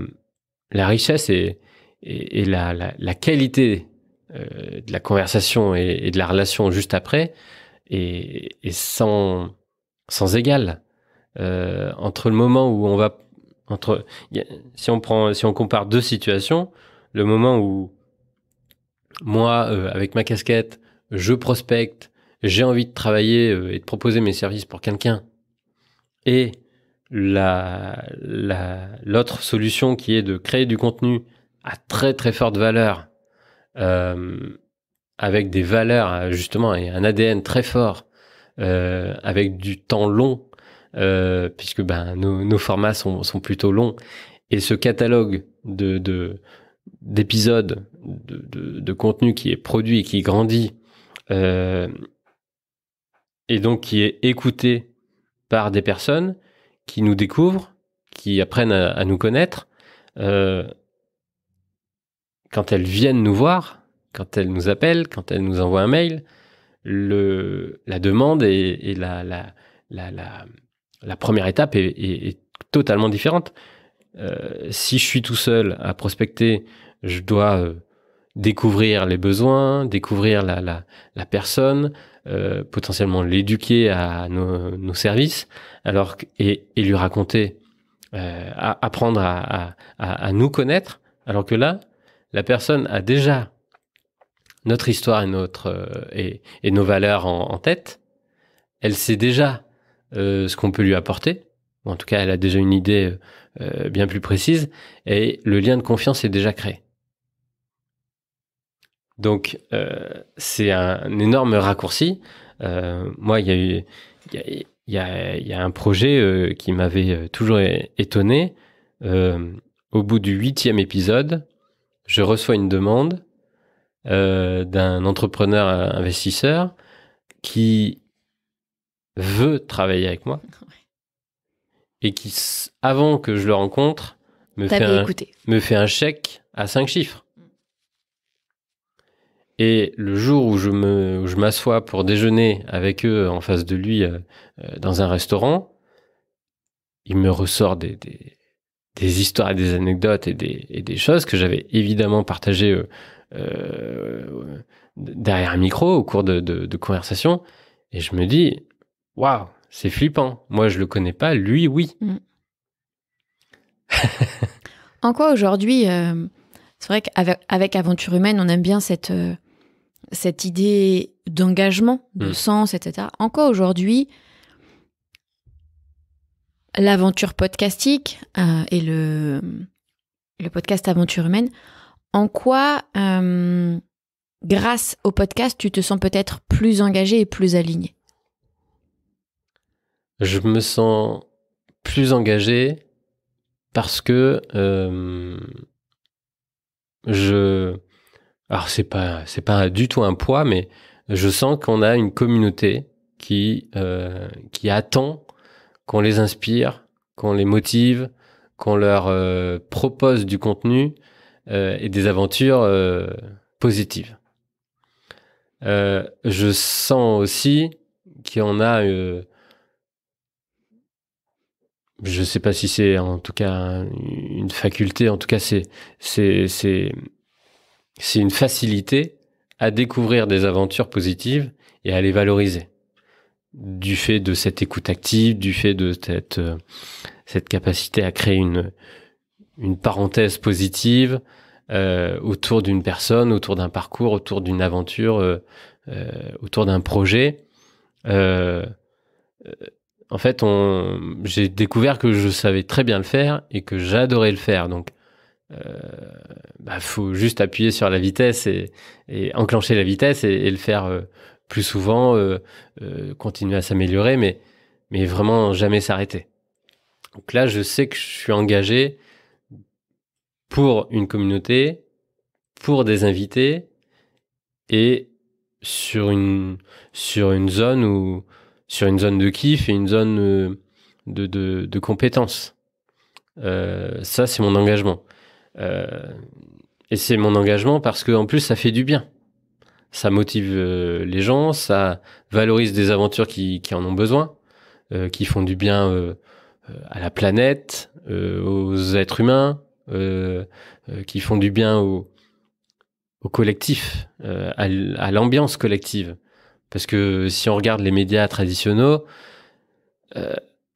richesse et la qualité de la conversation et de la relation juste après est sans égal. Entre le moment où on va... si on compare deux situations, le moment où moi, avec ma casquette, je prospecte, j'ai envie de travailler et de proposer mes services pour quelqu'un, et l'autre solution qui est de créer du contenu à très très forte valeur, avec des valeurs justement et un ADN très fort, avec du temps long, puisque nos formats sont plutôt longs, et ce catalogue d'épisodes, de contenu qui est produit et qui grandit, et donc qui est écouté par des personnes qui nous découvrent, qui apprennent à nous connaître, quand elles viennent nous voir, quand elles nous appellent, quand elles nous envoient un mail, la demande et la première étape est totalement différente. Si je suis tout seul à prospecter, je dois découvrir les besoins, découvrir la personne, potentiellement l'éduquer à nos services, et lui raconter, apprendre à nous connaître, alors que là, la personne a déjà notre histoire et nos valeurs en tête. Elle sait déjà ce qu'on peut lui apporter. En tout cas, elle a déjà une idée bien plus précise, et le lien de confiance est déjà créé. Donc, c'est un énorme raccourci. Moi, il y a un projet qui m'avait toujours étonné. Au bout du 8e épisode, je reçois une demande d'un entrepreneur investisseur qui veut travailler avec moi et qui, avant que je le rencontre, me fait un chèque à 5 chiffres. Et le jour où je m'assois pour déjeuner avec eux en face de lui dans un restaurant, il me ressort des histoires et des anecdotes et des choses que j'avais évidemment partagées derrière un micro au cours de conversations. Et je me dis, waouh, c'est flippant. Moi, je le connais pas. Lui, oui. En quoi aujourd'hui, c'est vrai qu'avec Aventure Humaine, on aime bien cette idée d'engagement, de sens, etc. En quoi aujourd'hui, l'aventure podcastique et le podcast Aventure Humaine, en quoi, grâce au podcast, tu te sens peut-être plus engagé et plus aligné? Je me sens plus engagé parce que alors c'est pas du tout un poids, mais je sens qu'on a une communauté qui attend qu'on les inspire, qu'on les motive, qu'on leur propose du contenu et des aventures positives. Je sens aussi qu'on a, je sais pas si c'est en tout cas une faculté, en tout cas c'est c'est une facilité à découvrir des aventures positives et à les valoriser. Du fait de cette écoute active, du fait de cette capacité à créer une parenthèse positive autour d'une personne, autour d'un parcours, autour d'une aventure, autour d'un projet. En fait, j'ai découvert que je savais très bien le faire et que j'adorais le faire. Donc, faut juste appuyer sur la vitesse et enclencher la vitesse et le faire plus souvent, continuer à s'améliorer, mais vraiment jamais s'arrêter. Donc là, je sais que je suis engagé pour une communauté, pour des invités et sur une zone sur une zone de kiff et une zone de compétences. Ça, c'est mon engagement. Et c'est mon engagement parce que en plus, ça fait du bien. Ça motive les gens, ça valorise des aventures qui en ont besoin, qui font du bien à la planète, aux êtres humains, qui font du bien au collectif, à l'ambiance collective. Parce que si on regarde les médias traditionnels,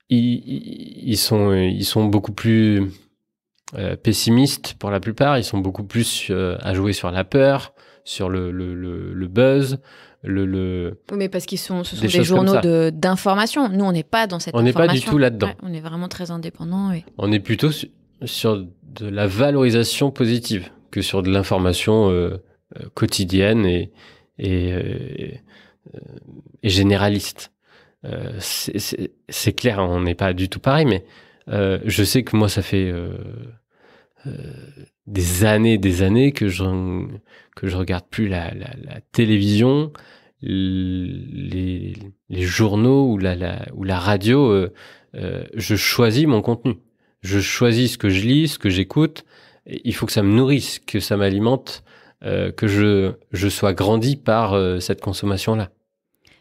ils sont beaucoup plus pessimistes pour la plupart. Ils sont beaucoup plus à jouer sur la peur, sur le buzz. Oui, mais parce ce sont des journaux d'information. Nous, on n'est pas dans cette information. On n'est pas du tout là-dedans. Ouais, on est vraiment très indépendants. Oui. On est plutôt sur de la valorisation positive que sur de l'information quotidienne et généraliste. C'est clair, on n'est pas du tout pareil, mais je sais que moi, ça fait des années que je regarde plus la télévision, les journaux ou la radio. Je choisis mon contenu. Je choisis ce que je lis, ce que j'écoute. Il faut que ça me nourrisse, que ça m'alimente, que je sois grandi par cette consommation-là.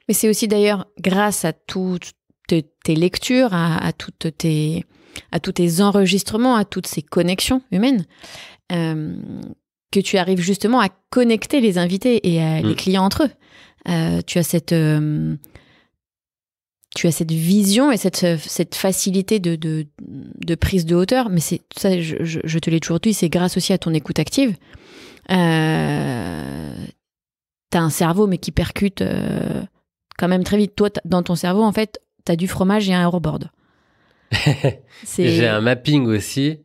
Mais c'est aussi d'ailleurs grâce à toutes tes lectures, à tous tes enregistrements, à toutes ces connexions humaines, que tu arrives justement à connecter les invités et les clients entre eux. Tu as cette vision et cette facilité de prise de hauteur, mais c'est ça, je te l'ai toujours dit, c'est grâce aussi à ton écoute active. T'as un cerveau mais qui percute quand même très vite. Toi, dans ton cerveau, en fait, t'as du fromage et un hoverboard. J'ai un mapping aussi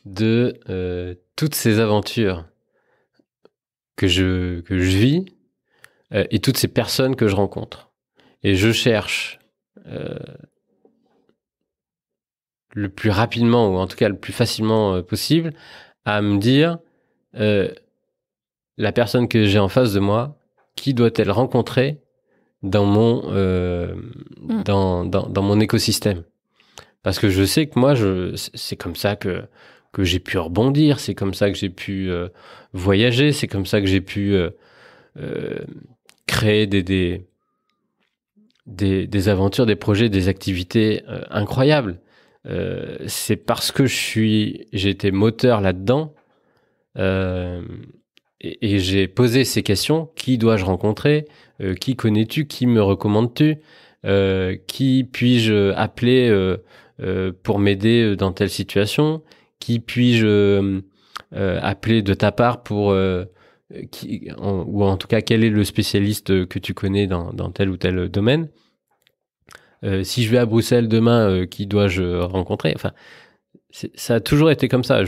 de toutes ces aventures que je vis et toutes ces personnes que je rencontre. Et je cherche le plus rapidement, ou en tout cas le plus facilement possible, à me dire la personne que j'ai en face de moi, qui doit-elle rencontrer dans mon dans mon écosystème. Parce que je sais que moi, c'est comme ça que j'ai pu rebondir, c'est comme ça que j'ai pu voyager, c'est comme ça que j'ai pu créer des aventures, des projets, des activités incroyables. C'est parce que j'ai été moteur là-dedans et j'ai posé ces questions. Qui dois-je rencontrer ? Qui connais-tu ? Qui me recommandes-tu ? Qui puis-je appeler pour m'aider dans telle situation ? Qui puis-je appeler de ta part pour ou en tout cas quel est le spécialiste que tu connais dans tel ou tel domaine ? Si je vais à Bruxelles demain, qui dois-je rencontrer ? Enfin, ça a toujours été comme ça.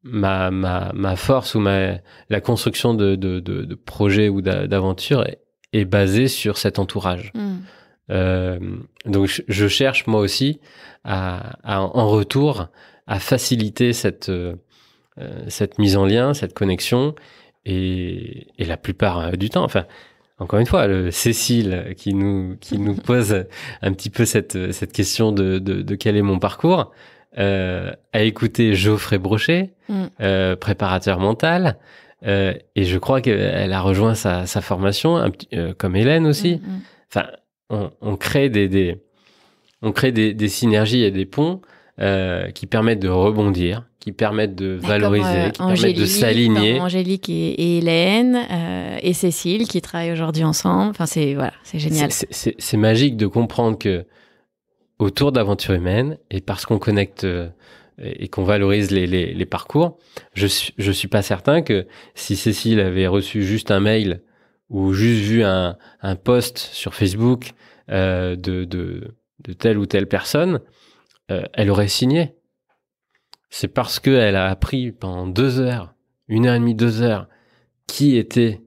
Ma force ou la construction de projets ou d'aventures est basée sur cet entourage. Donc je cherche moi aussi à en retour à faciliter cette mise en lien, cette connexion et la plupart du temps, enfin encore une fois, Cécile qui nous pose un petit peu cette question de quel est mon parcours, a écouté Geoffrey Brochet, préparateur mental, et je crois qu'elle a rejoint sa formation, comme Hélène aussi. Enfin, on crée des synergies et des ponts qui permettent de rebondir, qui permettent de Comme, valoriser, qui permettent de s'aligner. comme Angélique et Hélène et Cécile qui travaillent aujourd'hui ensemble. Enfin, c'est génial. C'est magique de comprendre que autour d'Aventure Humaine, et parce qu'on connecte et qu'on valorise les parcours, je suis pas certain que si Cécile avait reçu juste un mail ou juste vu un post sur Facebook de telle ou telle personne, elle aurait signé. C'est parce qu'elle a appris pendant 2 heures, 1h30, 2 heures, qui était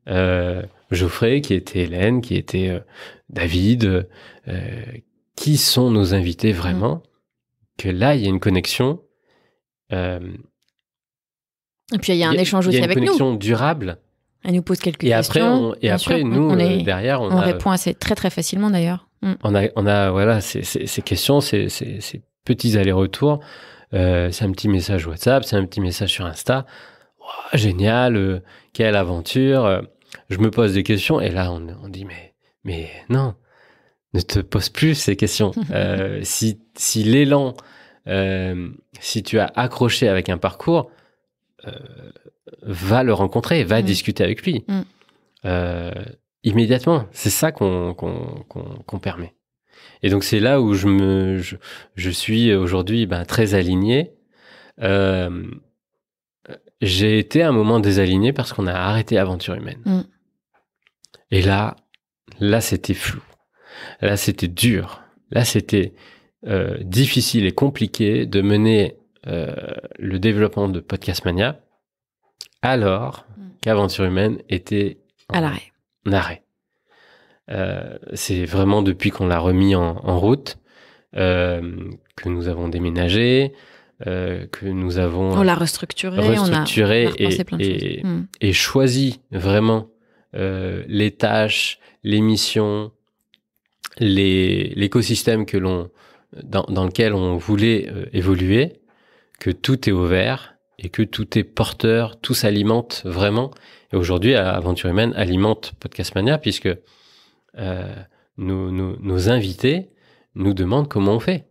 Geoffrey, qui était Hélène, qui était David, qui sont nos invités vraiment, que là, il y a une connexion. Et puis, il y a un échange aussi avec nous. Il y a une connexion durable. Elle nous pose quelques questions. Après, nous, derrière, on répond assez très, très facilement d'ailleurs. On a voilà, ces questions, ces petits allers-retours. C'est un petit message WhatsApp, c'est un petit message sur Insta. Wow, génial, quelle aventure. Je me pose des questions et là, on dit mais non, ne te pose plus ces questions. Si l'élan, si tu as accroché avec un parcours, va le rencontrer, va discuter avec lui. Immédiatement. C'est ça qu'on permet. Et donc, c'est là où je suis aujourd'hui très aligné. J'ai été à un moment désaligné parce qu'on a arrêté Aventure Humaine. Et là, c'était flou. Là, c'était dur. Là, c'était difficile et compliqué de mener le développement de Podcast Mania alors qu'Aventure Humaine était en arrêt. C'est vraiment depuis qu'on l'a remis en route que nous avons déménagé, que nous avons on l'a restructuré, on a repensé plein de choses. Et choisi vraiment les tâches, les missions, l'écosystème dans lequel on voulait évoluer, que tout est ouvert et que tout est porteur, tout s'alimente vraiment. Et aujourd'hui, Aventure Humaine alimente Podcast Mania puisque nos invités nous demandent comment on fait.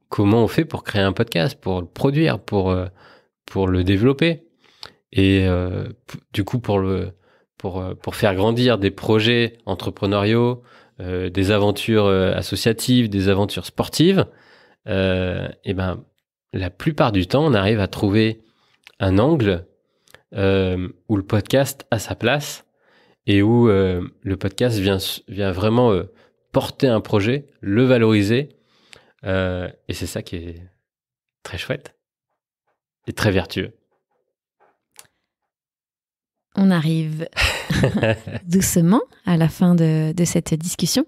Comment on fait pour créer un podcast, pour le produire, pour le développer. Et du coup, pour faire grandir des projets entrepreneuriaux, des aventures associatives, des aventures sportives, la plupart du temps, on arrive à trouver un angle où le podcast a sa place et où le podcast vient vraiment porter un projet, le valoriser. Et c'est ça qui est très chouette et très vertueux. On arrive doucement à la fin de cette discussion.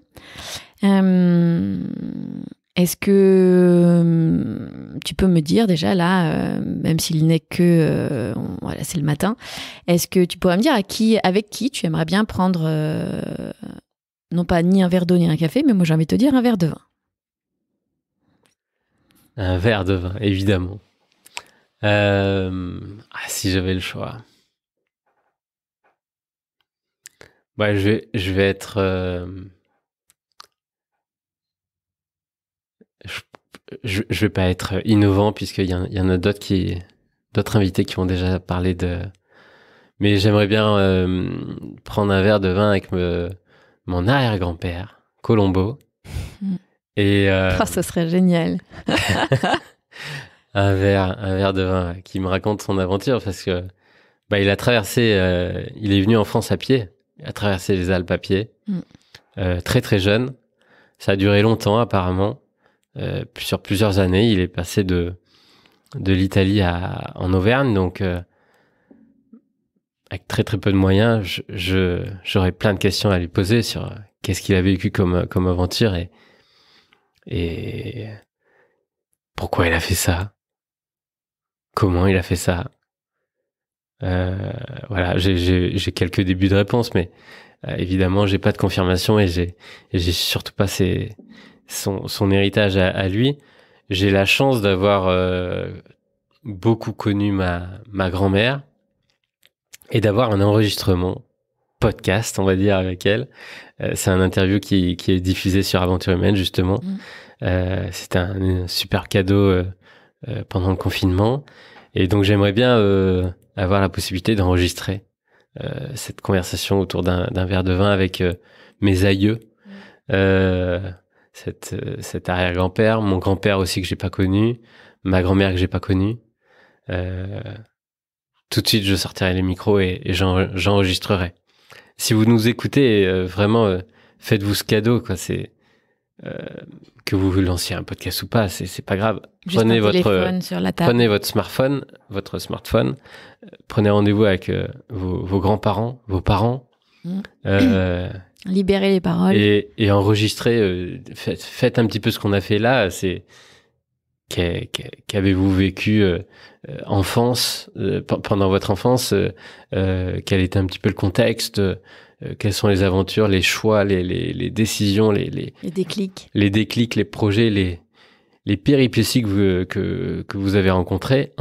Est-ce que tu peux me dire déjà là, même s'il n'est que voilà, c'est le matin, est-ce que tu pourrais me dire avec qui tu aimerais bien prendre non pas ni un verre d'eau ni un café, mais moi j'ai envie de te dire un verre de vin. Un verre de vin, évidemment. Si j'avais le choix. Je vais être... je vais pas être innovant puisqu'il y en a d'autres invités qui ont déjà parlé de... Mais j'aimerais bien prendre un verre de vin avec mon arrière-grand-père, Colombo. Et ce serait génial. un verre de vin qui me raconte son aventure parce que il a traversé, il est venu en France à pied, il a traversé les Alpes à pied, très très jeune. Ça a duré longtemps apparemment, sur plusieurs années. Il est passé de l'Italie en Auvergne, donc avec très très peu de moyens. J'aurais plein de questions à lui poser sur qu'est-ce qu'il a vécu comme aventure et pourquoi il a fait ça, comment il a fait ça. Voilà, j'ai quelques débuts de réponse, mais évidemment, j'ai pas de confirmation et j'ai surtout pas son héritage à lui. J'ai la chance d'avoir beaucoup connu ma grand-mère et d'avoir un enregistrement podcast, on va dire, avec elle. C'est un interview qui est diffusé sur Aventure Humaine, justement. C'était un super cadeau pendant le confinement. Et donc j'aimerais bien avoir la possibilité d'enregistrer cette conversation autour d'un verre de vin avec mes aïeux, cet arrière-grand-père, mon grand-père aussi que j'ai pas connu, ma grand-mère que j'ai pas connue. Tout de suite, je sortirai les micros et j'enregistrerai. Si vous nous écoutez, vraiment, faites-vous ce cadeau, quoi. C'est que vous lanciez un podcast ou pas, c'est pas grave. Juste prenez un téléphone sur la table. Prenez votre smartphone, prenez rendez-vous avec vos grands-parents, vos parents. Libérez les paroles. Et enregistrez, faites un petit peu ce qu'on a fait là. C'est qu'avez-vous vécu enfance, pendant votre enfance, quel était un petit peu le contexte, quelles sont les aventures, les choix, les décisions, les déclics, les projets, les péripéties que vous avez rencontrées.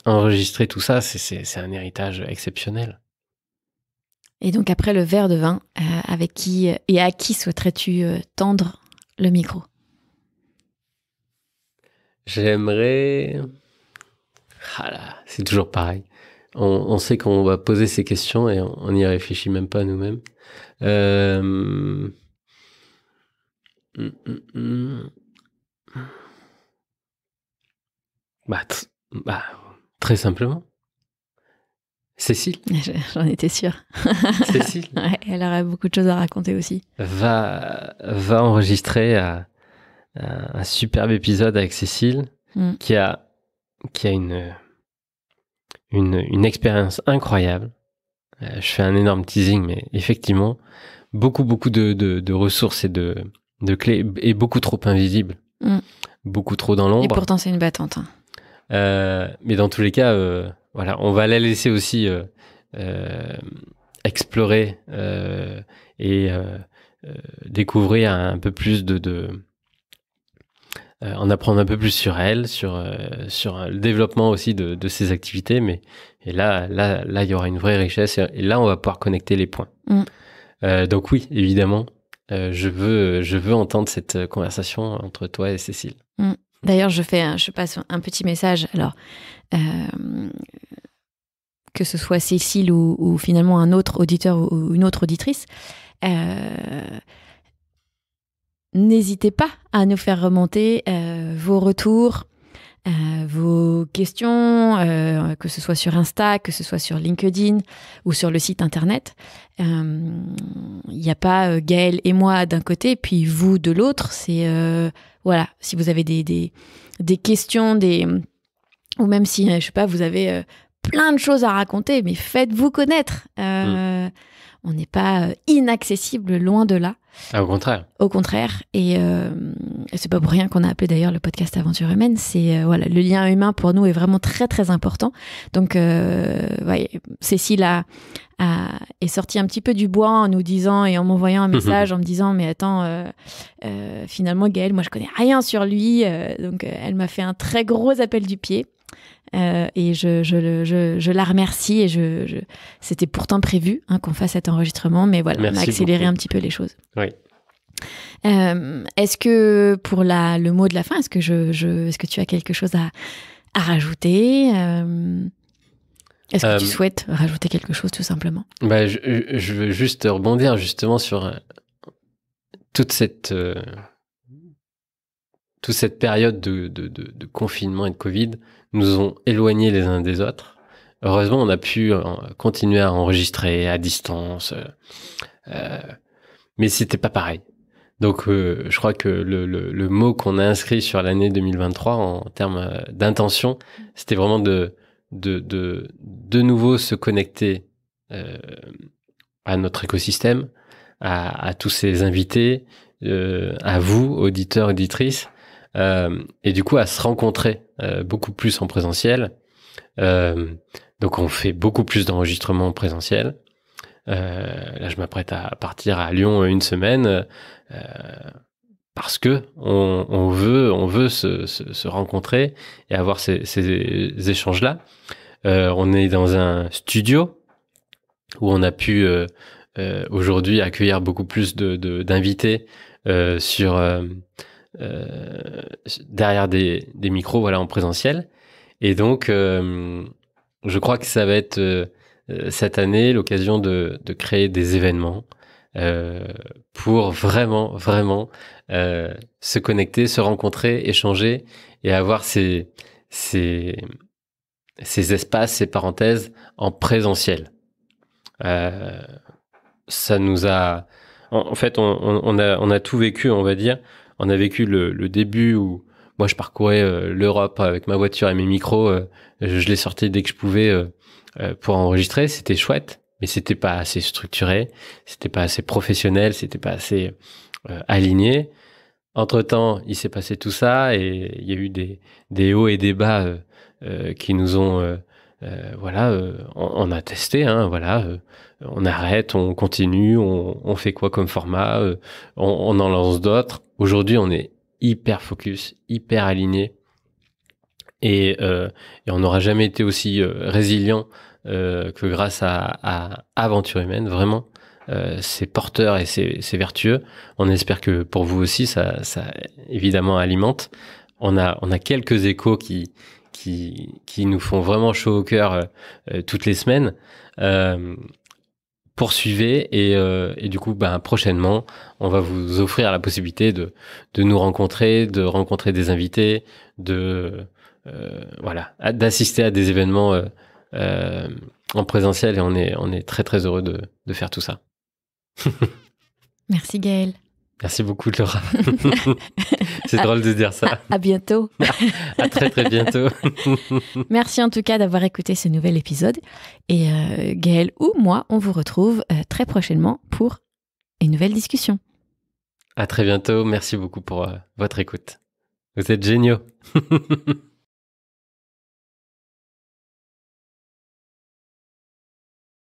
Enregistrer tout ça, c'est un héritage exceptionnel. Et donc après le verre de vin, avec qui et à qui souhaiterais-tu tendre le micro? J'aimerais... Ah là, c'est toujours pareil. On sait qu'on va poser ces questions et on n'y réfléchit même pas nous-mêmes. Très simplement. Cécile. J'en étais sûre. Cécile. Ouais, elle aurait beaucoup de choses à raconter aussi. Va enregistrer un superbe épisode avec Cécile qui a une expérience incroyable. Je fais un énorme teasing, mais effectivement, beaucoup de ressources et de clés, et beaucoup trop invisibles, beaucoup trop dans l'ombre. Et pourtant, c'est une battante. Mais dans tous les cas, voilà, on va la laisser aussi explorer et découvrir un peu plus en apprendre un peu plus sur elle, sur le développement aussi de ses activités, et là, il y aura une vraie richesse, et là, on va pouvoir connecter les points. Donc oui, évidemment, je veux entendre cette conversation entre toi et Cécile. D'ailleurs, je passe un petit message. Alors, que ce soit Cécile ou finalement un autre auditeur ou une autre auditrice, n'hésitez pas à nous faire remonter vos retours, vos questions, que ce soit sur Insta, que ce soit sur LinkedIn ou sur le site internet. Il n'y a pas Gaëlle et moi d'un côté, puis vous de l'autre. C'est voilà, si vous avez des questions, ou même si, je sais pas, vous avez plein de choses à raconter, mais faites-vous connaître. On n'est pas inaccessible, loin de là. Ah, au contraire. Au contraire. Et c'est pas pour rien qu'on a appelé d'ailleurs le podcast Aventure Humaine. C'est voilà, le lien humain pour nous est vraiment très très important. Donc ouais, Cécile est sortie un petit peu du bois en nous disant et en m'envoyant un message en me disant mais attends, finalement Gaëlle, moi je connais rien sur lui. Donc elle m'a fait un très gros appel du pied. Et je la remercie et c'était pourtant prévu qu'on fasse cet enregistrement, mais voilà, merci on a accéléré beaucoup. un petit peu les choses. Oui. Est-ce que pour le mot de la fin, est-ce que tu as quelque chose à rajouter? Est-ce que tu souhaites rajouter quelque chose tout simplement? Je veux juste rebondir justement sur toute cette période de confinement et de Covid nous ont éloignés les uns des autres. Heureusement, on a pu continuer à enregistrer à distance, mais c'était pas pareil. Donc, je crois que le mot qu'on a inscrit sur l'année 2023 en termes d'intention, c'était vraiment de nouveau se connecter à notre écosystème, à tous ces invités, à vous, auditeurs, auditrices, et du coup à se rencontrer beaucoup plus en présentiel. Donc on fait beaucoup plus d'enregistrements en présentiel. Là je m'apprête à partir à Lyon une semaine parce que on veut se rencontrer et avoir ces échanges là. On est dans un studio où on a pu aujourd'hui accueillir beaucoup plus d'invités sur derrière des micros, voilà, en présentiel. Et donc, je crois que ça va être cette année l'occasion de créer des événements pour vraiment, vraiment se connecter, se rencontrer, échanger et avoir ces espaces, ces parenthèses en présentiel. Ça nous a... En fait, on a tout vécu, on va dire. On a vécu le début où moi, je parcourais l'Europe avec ma voiture et mes micros. Je les sortais dès que je pouvais pour enregistrer. C'était chouette, mais c'était pas assez structuré. C'était pas assez professionnel. C'était pas assez aligné. Entre-temps, il s'est passé tout ça et il y a eu des hauts et des bas qui nous ont... on a testé, hein, voilà. On arrête, on continue, on fait quoi comme format, on en lance d'autres. Aujourd'hui, on est hyper focus, hyper aligné et on n'aura jamais été aussi résilient que grâce à Aventure Humaine, vraiment. C'est porteur et c'est vertueux. On espère que pour vous aussi, ça évidemment alimente. On a quelques échos qui nous font vraiment chaud au cœur toutes les semaines. Poursuivez et du coup, prochainement, on va vous offrir la possibilité de nous rencontrer, de rencontrer des invités, d'assister à des événements en présentiel et on est très très heureux de faire tout ça. Merci Gaël. Merci beaucoup Laura. C'est drôle de dire ça. À bientôt. À très très bientôt. Merci en tout cas d'avoir écouté ce nouvel épisode. Et Gaël ou moi, on vous retrouve très prochainement pour une nouvelle discussion. À très bientôt. Merci beaucoup pour votre écoute. Vous êtes géniaux.